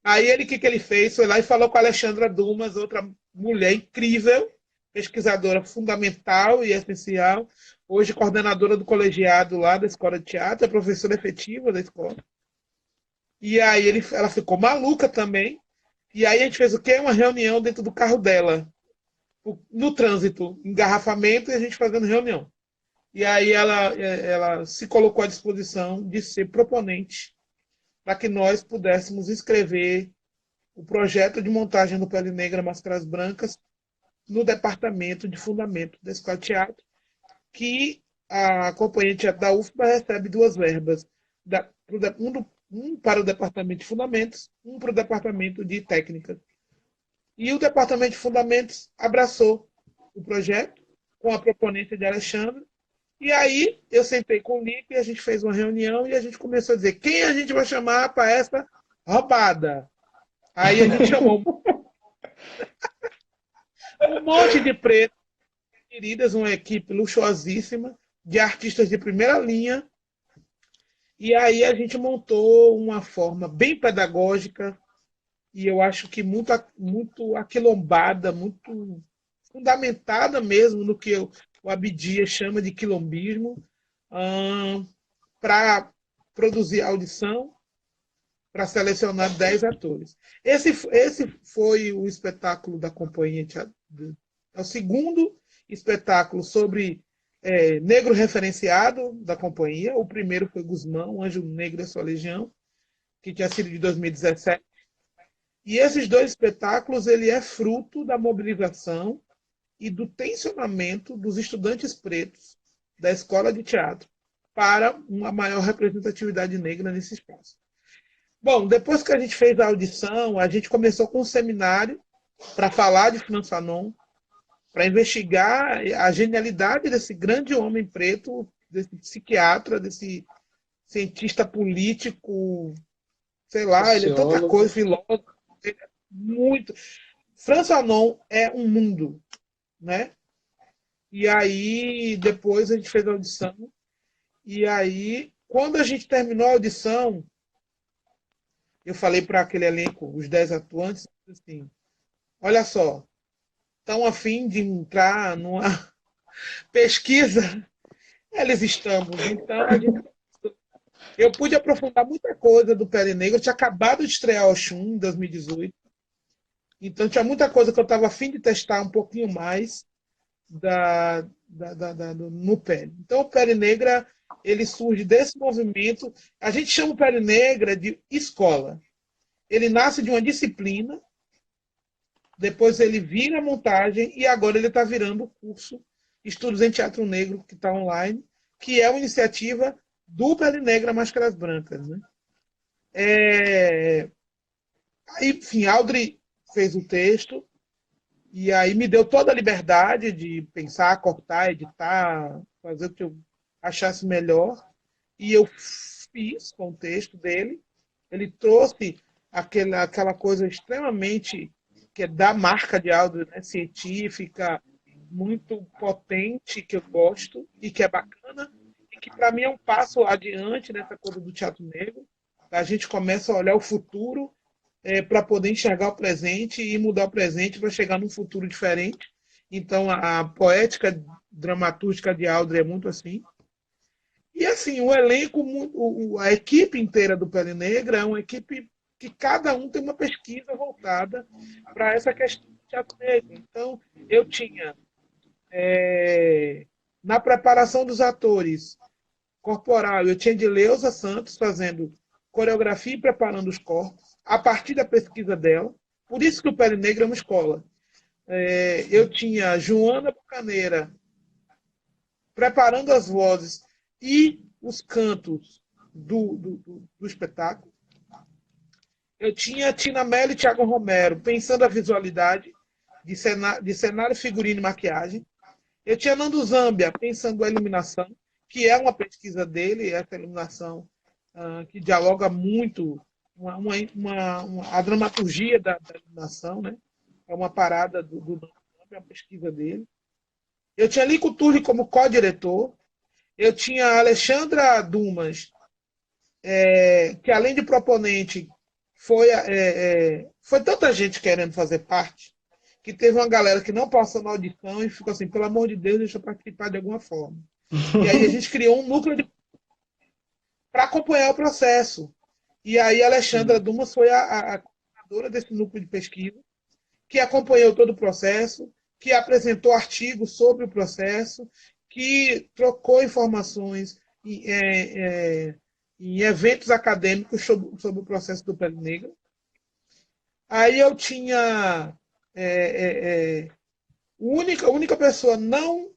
Aí ele, o que, que ele fez? Foi lá e falou com a Alexandra Dumas, outra mulher incrível, pesquisadora fundamental e essencial, hoje coordenadora do colegiado lá da Escola de Teatro, é professora efetiva da escola. E aí ela ficou maluca também. E aí a gente fez o quê? Uma reunião dentro do carro dela, no trânsito, engarrafamento e a gente fazendo reunião. E aí ela se colocou à disposição de ser proponente para que nós pudéssemos escrever o projeto de montagem do Pele Negra Máscaras Brancas no departamento de fundamento da Escola de Teatro, que a Companhia de Teatro da UFBA recebe duas verbas, um para o departamento de fundamentos, um para o departamento de técnicas. E o departamento de fundamentos abraçou o projeto com a proponência de Alexandre. E aí eu sentei com o Lipe, a gente fez uma reunião e a gente começou a dizer quem a gente vai chamar para essa roubada. Aí a gente chamou um monte de pretos, queridas, uma equipe luxuosíssima, de artistas de primeira linha. E aí a gente montou uma forma bem pedagógica e eu acho que muito aquilombada, muito fundamentada mesmo no que o Abdias chama de quilombismo, para produzir audição, para selecionar 10 atores. Esse foi o espetáculo da companhia. É o segundo espetáculo sobre negro referenciado da companhia. O primeiro foi Guzmão, Anjo Negro e Sua Legião, que tinha sido de 2017. E esses dois espetáculos ele é fruto da mobilização e do tensionamento dos estudantes pretos da escola de teatro para uma maior representatividade negra nesse espaço. Bom, depois que a gente fez a audição, a gente começou com um seminário para falar de Franz Fanon, para investigar a genialidade desse grande homem preto, desse psiquiatra, desse cientista político, sei lá, ele é tanta coisa, filósofo, muito. Franz Fanon é um mundo, né? E aí, depois a gente fez a audição, e aí, quando a gente terminou a audição, eu falei para aquele elenco, os 10 atuantes, assim, olha só, estão a fim de entrar numa pesquisa? Eles estamos. Então, eu pude aprofundar muita coisa do Pele Negro. Eu tinha acabado de estrear o Oxum em 2018. Então, tinha muita coisa que eu estava a fim de testar um pouquinho mais no Pele. Então, o Pele Negra ele surge desse movimento. A gente chama o Pele Negra de escola. Ele nasce de uma disciplina, depois ele vira montagem e agora ele está virando o curso Estudos em Teatro Negro, que está online, que é uma iniciativa do Pele Negra Máscaras Brancas. Né? Aí, enfim, Audrey fez o texto e aí me deu toda a liberdade de pensar, cortar, editar, fazer o que eu achasse melhor. E eu fiz com o texto dele. Ele trouxe aquela coisa extremamente que é da marca de Audrey, né, científica, muito potente, que eu gosto e que é bacana, e que para mim é um passo adiante nessa coisa do teatro negro. A gente começa a olhar o futuro para poder enxergar o presente e mudar o presente para chegar num futuro diferente. Então, a poética dramatúrgica de Audrey é muito assim. E assim, o elenco, a equipe inteira do Pele Negra é uma equipe que cada um tem uma pesquisa voltada para essa questão do teatro negro. Então, eu tinha, na preparação dos atores corporal, eu tinha Edileuza Santos fazendo coreografia e preparando os corpos, a partir da pesquisa dela. Por isso que o Pele Negra é uma escola. Eu tinha Joana Bucaneira preparando as vozes e os cantos do espetáculo. Eu tinha Tina Mello e Thiago Romero pensando a visualidade de cenário, figurino e maquiagem. Eu tinha Nando Zambia pensando a iluminação, que é uma pesquisa dele, essa iluminação que dialoga muito a dramaturgia da iluminação, né? É uma parada do Nando Zambia, é uma pesquisa dele. Eu tinha Lico Turri como co-diretor. Eu tinha a Alexandra Dumas, que além de proponente, foi tanta gente querendo fazer parte que teve uma galera que não passou na audição e ficou assim, pelo amor de Deus, deixa eu participar de alguma forma. E aí a gente criou um núcleo para acompanhar o processo. E aí a Alexandra Dumas foi a coordenadora desse núcleo de pesquisa, que acompanhou todo o processo, que apresentou artigos sobre o processo, que trocou informações em eventos acadêmicos sobre o processo do Pele Negra. Aí eu tinha a única pessoa não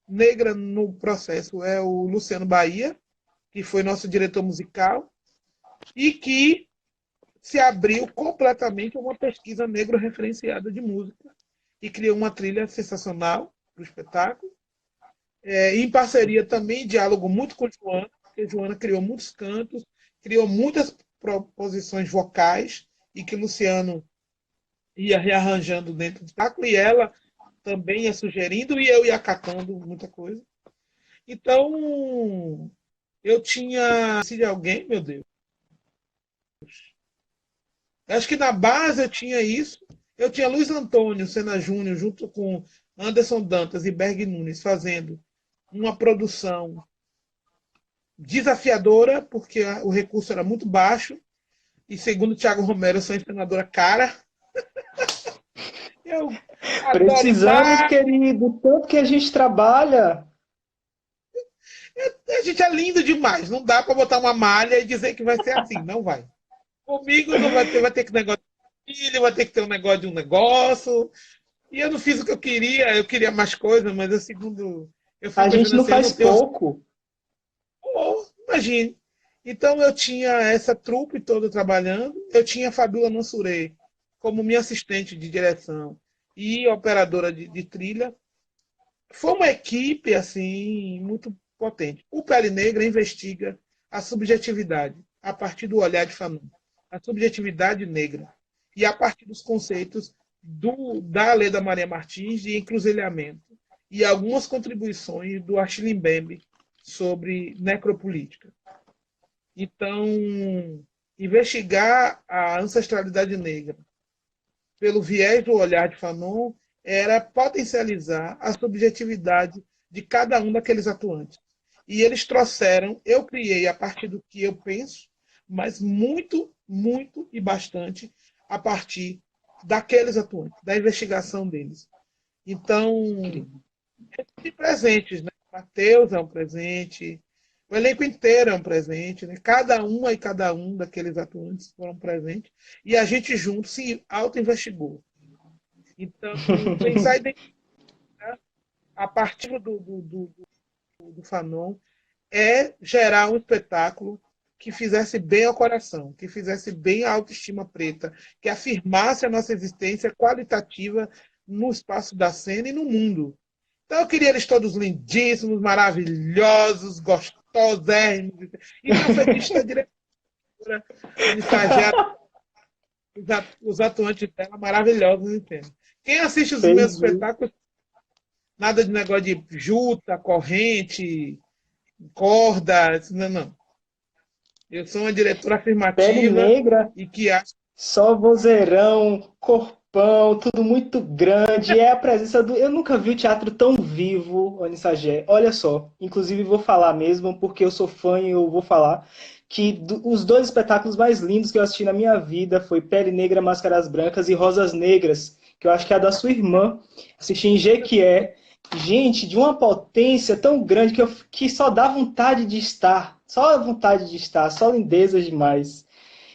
negra no processo é o Luciano Bahia, que foi nosso diretor musical, e que se abriu completamente a uma pesquisa negro-referenciada de música e criou uma trilha sensacional para o espetáculo. Em parceria também, diálogo muito com Joana, porque Joana criou muitos cantos, criou muitas proposições vocais e que Luciano ia rearranjando dentro do espetáculo e ela também ia sugerindo e eu ia catando muita coisa. Então, eu tinha... Se de alguém, meu Deus. Acho que na base eu tinha isso. Eu tinha Luiz Antônio Sena Júnior, junto com Anderson Dantas e Berg Nunes, fazendo uma produção desafiadora, porque o recurso era muito baixo. E segundo o Thiago Romero, eu sou encenadora cara. Eu adoro Precisamos, imagem. querido, tanto que a gente trabalha. A gente é lindo demais. Não dá para botar uma malha e dizer que vai ser assim. Não vai. Comigo não vai ter que negócio de filho, vai ter que ter um negócio de um negócio. E eu não fiz o que eu queria mais coisas, mas eu segundo. Eu A fico gente pensando não assim, eu faz não tenho. pouco. Oh, imagine. Então eu tinha essa trupe toda trabalhando, eu tinha a Fabiola Mansurê como minha assistente de direção e operadora de trilha. Foi uma equipe assim muito potente. O Pele Negra investiga a subjetividade a partir do olhar de Fanon, a subjetividade negra e a partir dos conceitos da Leda Maria Martins de encruzilhamento e algumas contribuições do Achille Mbembe sobre necropolítica. Então, investigar a ancestralidade negra pelo viés do olhar de Fanon era potencializar a subjetividade de cada um daqueles atuantes. E eles trouxeram, eu criei a partir do que eu penso, mas muito, muito e bastante a partir daqueles atuantes, da investigação deles. Então, de presentes, né? Mateus é um presente, o elenco inteiro é um presente, né? Cada uma e cada um daqueles atuantes foram presentes, e a gente junto se auto-investigou. Então, pensar em a partir do Fanon é gerar um espetáculo que fizesse bem ao coração, que fizesse bem à autoestima preta, que afirmasse a nossa existência qualitativa no espaço da cena e no mundo. Então eu queria eles todos lindíssimos, maravilhosos, gostosérrimos. E minha fetiche da diretora, Anissagé, os atuantes dela maravilhosos, entende? Quem assiste os meus Fez isso. espetáculos, nada de negócio de juta, corrente, corda, não, não. Eu sou uma diretora Pele afirmativa negra, e que acha. só vozeirão, corpão, tudo muito grande. É a presença do. Eu nunca vi o teatro tão vivo, Anissagé. Olha só, inclusive vou falar mesmo, porque eu sou fã e eu vou falar que os dois espetáculos mais lindos que eu assisti na minha vida foi Pele Negra, Máscaras Brancas e Rosas Negras, que eu acho que é a da sua irmã. Assisti em Jequié. Gente, de uma potência tão grande que só dá vontade de estar. Só vontade de estar, só lindeza demais.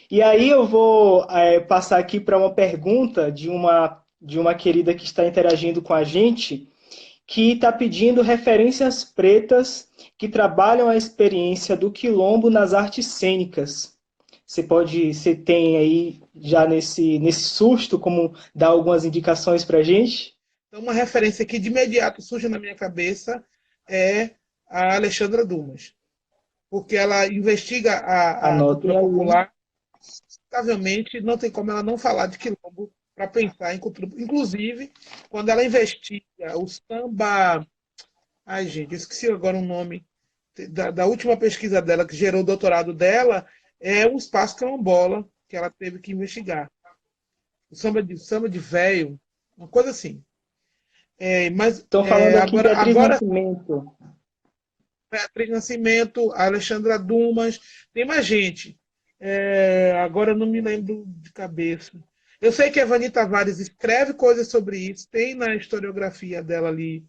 E aí eu vou passar aqui para uma pergunta de uma querida que está interagindo com a gente, que está pedindo referências pretas que trabalham a experiência do quilombo nas artes cênicas. Você tem aí já nesse susto como dar algumas indicações para a gente? Então, uma referência que de imediato surge na minha cabeça é a Alexandra Dumas, porque ela investiga a Anotem cultura aí, hein? popular. Inevitavelmente, não tem como ela não falar de quilombo para pensar em cultura. Inclusive, quando ela investiga o samba. Ai, gente, eu esqueci agora o nome da última pesquisa dela, que gerou o doutorado dela, é o Espaço Quilombola, que ela teve que investigar. O samba de véio, uma coisa assim. Estão falando aqui Beatriz Agora Nascimento. Beatriz Nascimento, Alexandra Dumas, tem mais gente. Agora eu não me lembro de cabeça. Eu sei que a Vani Tavares escreve coisas sobre isso, tem na historiografia dela ali,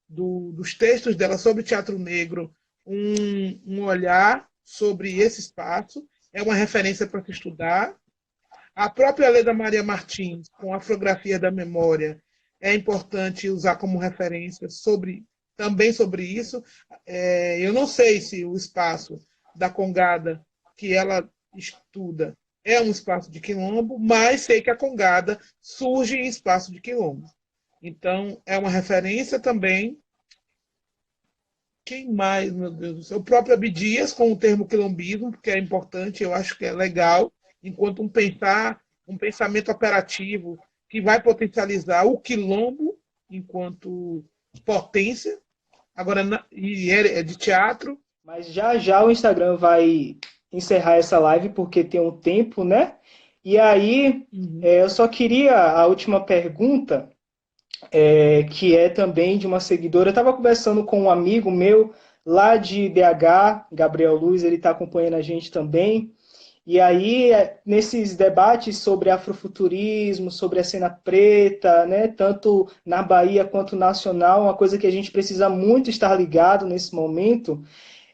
dos textos dela sobre teatro negro, um olhar sobre esse espaço, é uma referência para se estudar. A própria Leda Maria Martins, com a Afrografia da Memória, é importante usar como referência também sobre isso. Eu não sei se o espaço da Congada que ela estuda é um espaço de quilombo, mas sei que a Congada surge em espaço de quilombo. Então, é uma referência também. Quem mais, meu Deus do céu? O próprio Abdias, com o termo quilombismo, porque é importante, eu acho que é legal, enquanto um pensamento operativo que vai potencializar o quilombo enquanto potência, agora e é de teatro. Mas já já o Instagram vai encerrar essa live porque tem um tempo, né? E aí, eu só queria a última pergunta, que é também de uma seguidora. Eu estava conversando com um amigo meu lá de BH, Gabriel Luiz, ele está acompanhando a gente também. E aí, nesses debates sobre afrofuturismo, sobre a cena preta, né, tanto na Bahia quanto nacional, uma coisa que a gente precisa muito estar ligado nesse momento.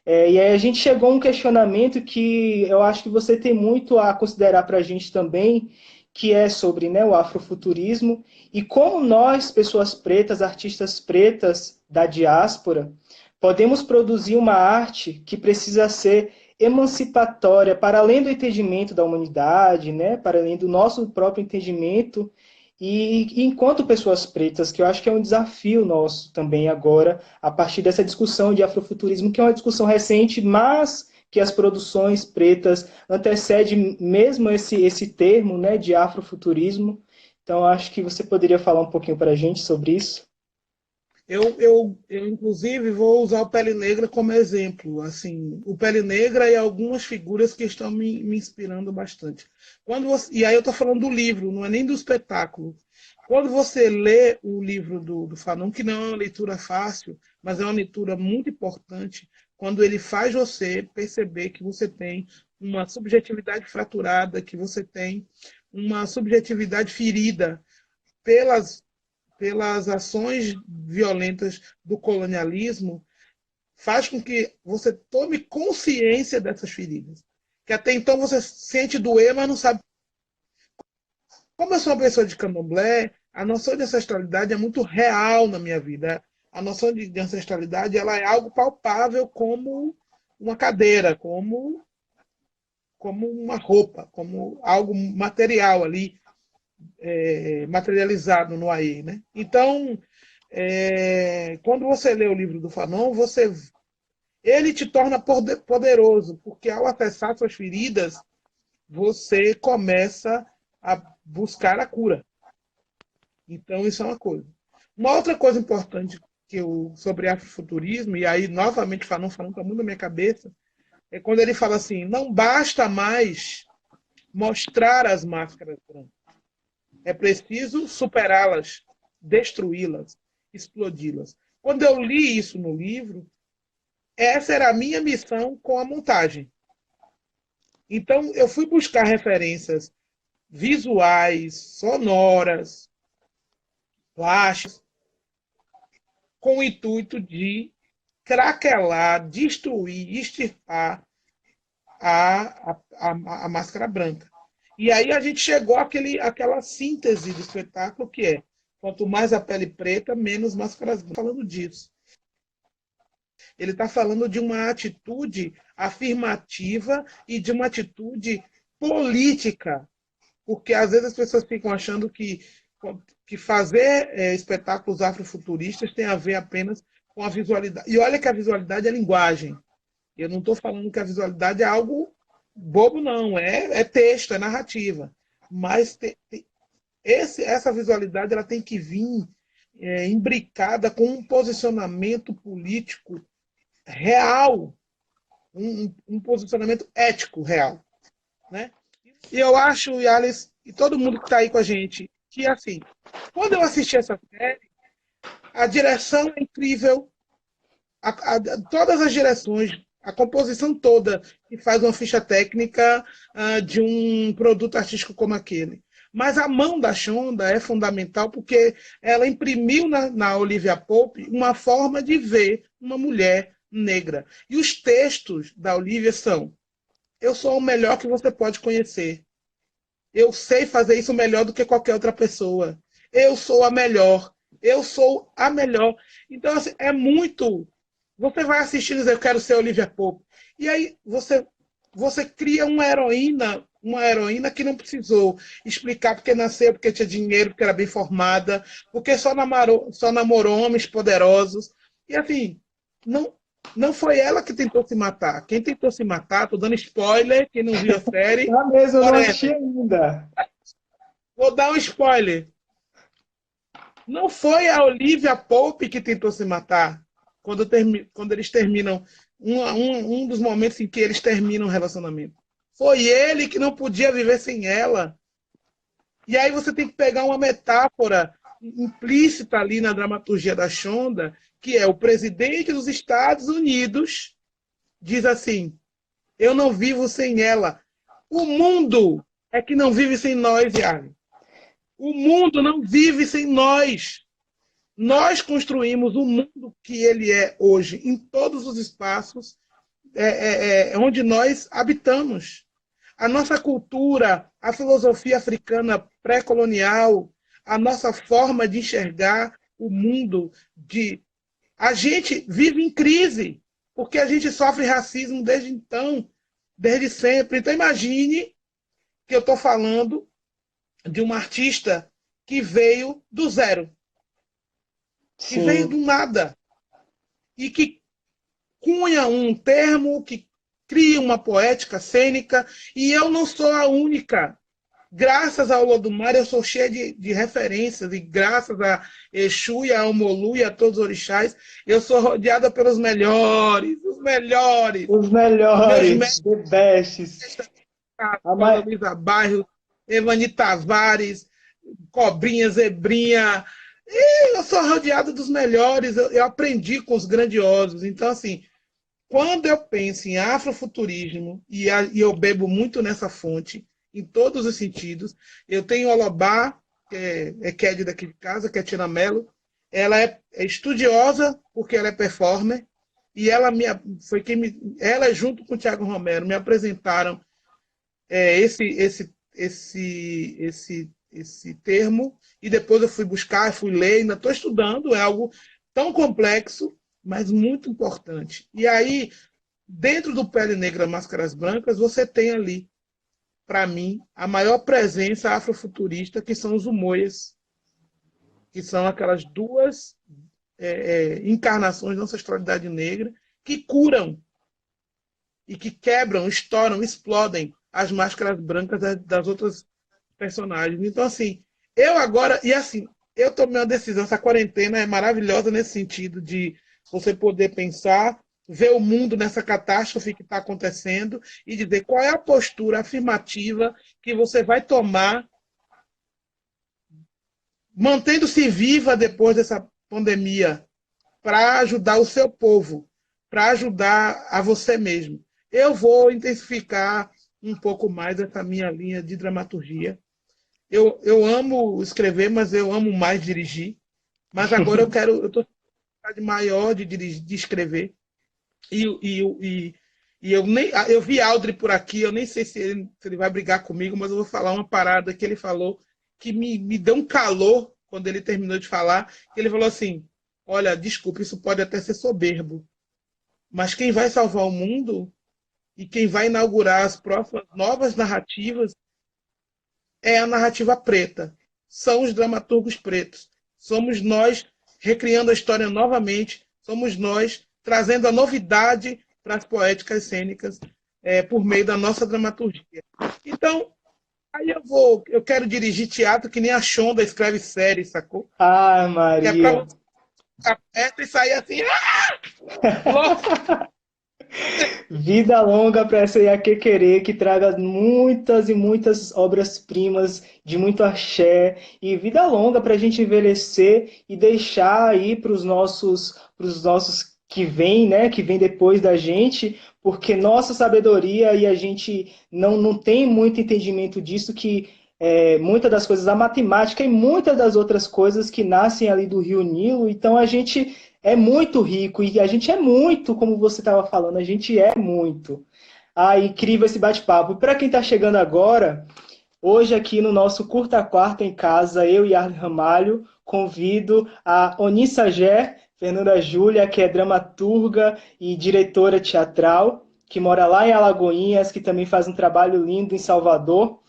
E aí a gente chegou a um questionamento que eu acho que você tem muito a considerar para a gente também, que é sobre, né, o afrofuturismo e como nós, pessoas pretas, artistas pretas da diáspora, podemos produzir uma arte que precisa ser emancipatória para além do entendimento da humanidade, né, para além do nosso próprio entendimento e enquanto pessoas pretas, que eu acho que é um desafio nosso também agora, a partir dessa discussão de afrofuturismo, que é uma discussão recente, mas que as produções pretas antecedem mesmo esse termo, né, de afrofuturismo. Então, acho que você poderia falar um pouquinho para a gente sobre isso. Inclusive, vou usar o Pele Negra como exemplo. Assim, o Pele Negra e algumas figuras que estão me inspirando bastante. E aí eu estou falando do livro, não é nem do espetáculo. Quando você lê o livro do Fanon, que não é uma leitura fácil, mas é uma leitura muito importante, quando ele faz você perceber que você tem uma subjetividade fraturada, que você tem uma subjetividade ferida pelas ações violentas do colonialismo, faz com que você tome consciência dessas feridas. Que até então você sente doer, mas não sabe. Como eu sou uma pessoa de candomblé, a noção de ancestralidade é muito real na minha vida. A noção de ancestralidade ela é algo palpável como uma cadeira, como uma roupa, como algo material ali, materializado no AE. Né? Então, quando você lê o livro do Fanon, ele te torna poderoso, porque ao acessar suas feridas, você começa a buscar a cura. Então, isso é uma coisa. Uma outra coisa importante sobre afrofuturismo, e aí, novamente, Fanon está muito na minha cabeça, é quando ele fala assim, não basta mais mostrar as máscaras brancas. É preciso superá-las, destruí-las, explodi-las. Quando eu li isso no livro, essa era a minha missão com a montagem. Então, eu fui buscar referências visuais, sonoras, plásticas, com o intuito de craquelar, destruir, extirpar a máscara branca. E aí a gente chegou àquela síntese do espetáculo que é quanto mais a pele preta, menos máscaras brancas. Falando disso. Ele está falando de uma atitude afirmativa e de uma atitude política. Porque às vezes as pessoas ficam achando que fazer espetáculos afrofuturistas tem a ver apenas com a visualidade. E olha que a visualidade é linguagem. Eu não estou falando que a visualidade é algo bobo, não. É texto, é narrativa. Mas essa visualidade ela tem que vir imbricada com um posicionamento político real, um posicionamento ético real. Né? E eu acho, Yales, e todo mundo que está aí com a gente, que assim, quando eu assisti essa série, a direção é incrível, todas as direções, a composição toda que faz uma ficha técnica de um produto artístico como aquele. Mas a mão da Shonda é fundamental porque ela imprimiu na Olivia Pope uma forma de ver uma mulher negra. E os textos da Olivia são: eu sou o melhor que você pode conhecer. Eu sei fazer isso melhor do que qualquer outra pessoa. Eu sou a melhor. Eu sou a melhor. Então, assim, é muito. Você vai assistir e dizer, eu quero ser Olivia Pope. E aí você cria uma heroína que não precisou explicar porque nasceu, porque tinha dinheiro, porque era bem formada, porque só namorou homens poderosos. E assim, não, não foi ela que tentou se matar. Quem tentou se matar, tô dando spoiler, quem não viu a série, Ah, mesmo, eu não assisti forever. ainda. Vou dar um spoiler. Não foi a Olivia Pope que tentou se matar quando eles terminam um dos momentos em que eles terminam o relacionamento. Foi ele que não podia viver sem ela. E aí você tem que pegar uma metáfora implícita ali na dramaturgia da Shonda, que é o presidente dos Estados Unidos diz assim: eu não vivo sem ela. O mundo é que não vive sem nós, Yara. O mundo não vive sem nós. Nós construímos o mundo que ele é hoje, em todos os espaços onde nós habitamos. A nossa cultura, a filosofia africana pré-colonial, a nossa forma de enxergar o mundo, a gente vive em crise, porque a gente sofre racismo desde então, desde sempre. Então imagine que eu estou falando de uma artista que veio do zero, que veio do Sim. nada, e que cunha um termo, que cria uma poética cênica, e eu não sou a única. Graças ao Lodumare, eu sou cheia de referências, e graças a Exu e a Omolu e a todos os orixás, eu sou rodeada pelos melhores, os melhores. Os Meus melhores, mestres, the bests. A Ana ma... Luísa Bairros, Evani Tavares, Cobrinha, Zebrinha. E eu sou rodeada dos melhores, eu aprendi com os grandiosos. Então, assim, quando eu penso em afrofuturismo, e eu bebo muito nessa fonte, em todos os sentidos, eu tenho Olobá, que é Ked daqui de casa, que é Tina Mello. Ela é estudiosa, porque ela é performer, e ela, junto com o Thiago Romero, me apresentaram esse termo, e depois eu fui buscar, fui ler, ainda estou estudando, é algo tão complexo, mas muito importante. E aí, dentro do Pele Negra Máscaras Brancas, você tem ali, para mim, a maior presença afrofuturista, que são os Umoias, que são aquelas duas encarnações da ancestralidade negra que curam e que quebram, estouram, explodem as máscaras brancas das outras personagens. Então, assim, eu agora, e assim, eu tomei uma decisão, essa quarentena é maravilhosa nesse sentido de você poder pensar, ver o mundo nessa catástrofe que está acontecendo e dizer qual é a postura afirmativa que você vai tomar, mantendo-se viva depois dessa pandemia, para ajudar o seu povo, para ajudar a você mesmo. Eu vou intensificar um pouco mais essa minha linha de dramaturgia. Eu amo escrever, mas eu amo mais dirigir. Mas agora eu estou com vontade maior de dirigir, de escrever. E, eu vi Aldri por aqui, eu nem sei se ele vai brigar comigo, mas eu vou falar uma parada que ele falou que me deu um calor quando ele terminou de falar. Que ele falou assim: olha, desculpa, isso pode até ser soberbo, mas quem vai salvar o mundo e quem vai inaugurar as próximas novas narrativas é a narrativa preta. São os dramaturgos pretos. Somos nós recriando a história novamente, somos nós trazendo a novidade para as poéticas cênicas por meio da nossa dramaturgia. Então, aí eu quero dirigir teatro que nem a Shonda escreve série, sacou? Ah, Que é para Maria. você ficar perto e sair assim, ah! Louco! Vida longa para essa Iaquequerê, que traga muitas e muitas obras-primas de muito axé, e vida longa para a gente envelhecer e deixar aí para os nossos que vêm, né, que vem depois da gente, porque nossa sabedoria e a gente não tem muito entendimento disso, que muitas das coisas da matemática e muitas das outras coisas que nascem ali do Rio Nilo, então a gente é muito rico e a gente é muito, como você estava falando, a gente é muito. Ah, incrível esse bate-papo. Para quem está chegando agora, hoje aqui no nosso Curta Quarta em Casa, eu e Arlen Ramalho, convido a Onissa Gé, Fernanda Júlia, que é dramaturga e diretora teatral, que mora lá em Alagoinhas, que também faz um trabalho lindo em Salvador.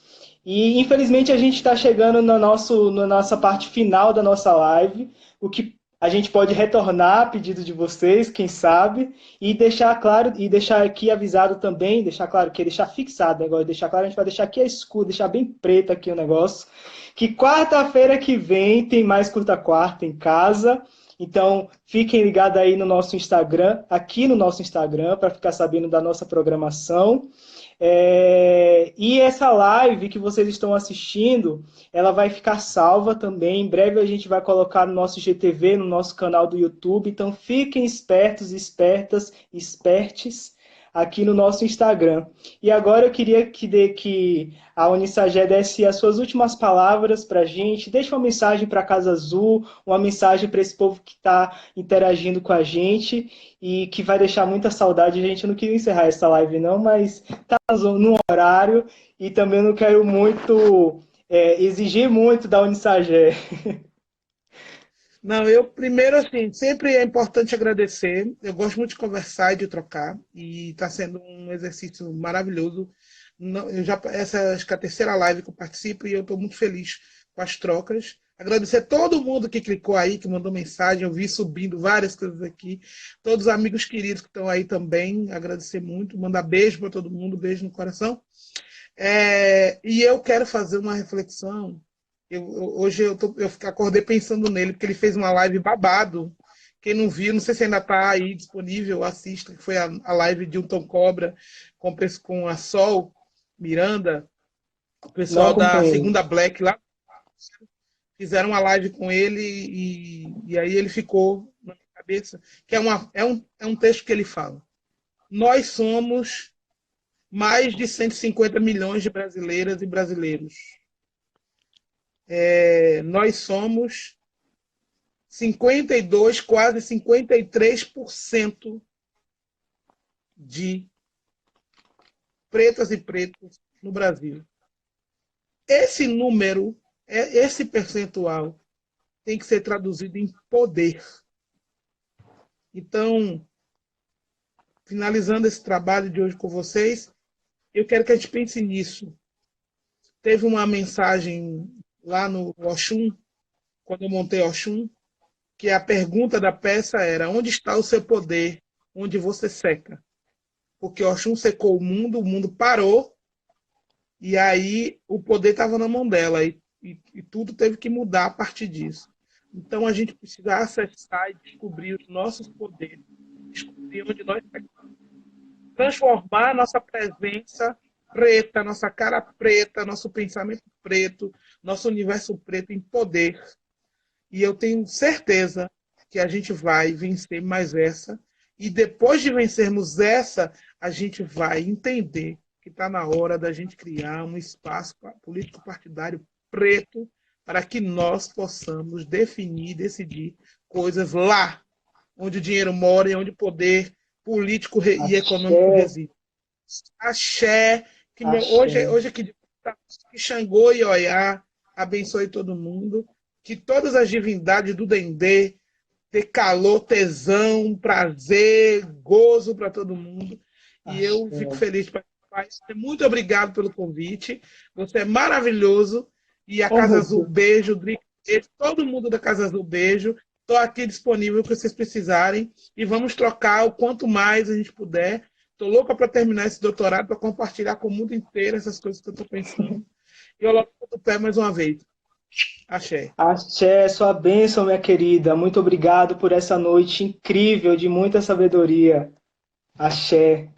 E infelizmente a gente está chegando na nossa parte final da nossa live, o que a gente pode retornar a pedido de vocês, quem sabe, e deixar claro, e deixar aqui avisado também, deixar claro que deixar fixado o negócio, deixar claro, a gente vai deixar aqui a escuro, deixar bem preto aqui o negócio, que quarta-feira que vem tem mais Curta Quarta em casa. Então, fiquem ligados aí no nosso Instagram, aqui no nosso Instagram, para ficar sabendo da nossa programação. E essa live que vocês estão assistindo, ela vai ficar salva também. Em breve a gente vai colocar no nosso GTV, no nosso canal do YouTube. Então fiquem espertos, espertas, espertes aqui no nosso Instagram. E agora eu queria que a Unissagé desse as suas últimas palavras para a gente. Deixe uma mensagem para a Casa Azul, uma mensagem para esse povo que está interagindo com a gente e que vai deixar muita saudade. A gente não queria encerrar essa live não, mas está no horário e também não quero muito exigir muito da Unissagé. Não, eu primeiro, assim, sempre é importante agradecer. Eu gosto muito de conversar e de trocar, e está sendo um exercício maravilhoso. Essa acho que é a terceira live que eu participo e eu estou muito feliz com as trocas. Agradecer a todo mundo que clicou aí, que mandou mensagem, eu vi subindo várias coisas aqui. Todos os amigos queridos que estão aí também, agradecer muito. Mandar beijo para todo mundo, beijo no coração. E eu quero fazer uma reflexão. Hoje eu acordei pensando nele, porque ele fez uma live babado. Quem não viu, não sei se ainda está aí disponível, assista, que foi a live de um Tom Cobra com a Sol Miranda, o Não pessoal da acompanhei. Segunda Black lá, fizeram uma live com ele e aí ele ficou na minha cabeça, que é um texto que ele fala. Nós somos mais de 150 milhões de brasileiras e brasileiros. Nós somos 52, quase 53% de pretas e pretos no Brasil. Esse número, esse percentual, tem que ser traduzido em poder. Então, finalizando esse trabalho de hoje com vocês, eu quero que a gente pense nisso. Teve uma mensagem lá no Oxum, quando eu montei Oxum, que a pergunta da peça era: onde está o seu poder, onde você seca? Porque Oxum secou o mundo parou, e aí o poder estava na mão dela, e tudo teve que mudar a partir disso. Então a gente precisa acessar e descobrir os nossos poderes, descobrir onde nós secamos, transformar nossa presença preta, nossa cara preta, nosso pensamento preto, nosso universo preto em poder. E eu tenho certeza que a gente vai vencer mais essa. E depois de vencermos essa, a gente vai entender que está na hora da gente criar um espaço político partidário preto para que nós possamos definir, decidir coisas lá onde o dinheiro mora e onde o poder político e econômico Axé, reside. Axé, axé. hoje aqui que Xangô e Oiá abençoe todo mundo, que todas as divindades do Dendê ter calor, tesão, prazer, gozo para todo mundo. E eu Axé. fico feliz de participar. Muito obrigado pelo convite. Você é maravilhoso. E a Ô, Casa Azul, Rupo, beijo. Drica, beijo. Todo mundo da Casa Azul, beijo. Estou aqui disponível para vocês precisarem. E vamos trocar o quanto mais a gente puder. Estou louca para terminar esse doutorado, para compartilhar com o mundo inteiro essas coisas que eu estou pensando. E eu logo do pé mais uma vez. Axé. axé, sua bênção, minha querida. Muito obrigado por essa noite incrível de muita sabedoria. Axé.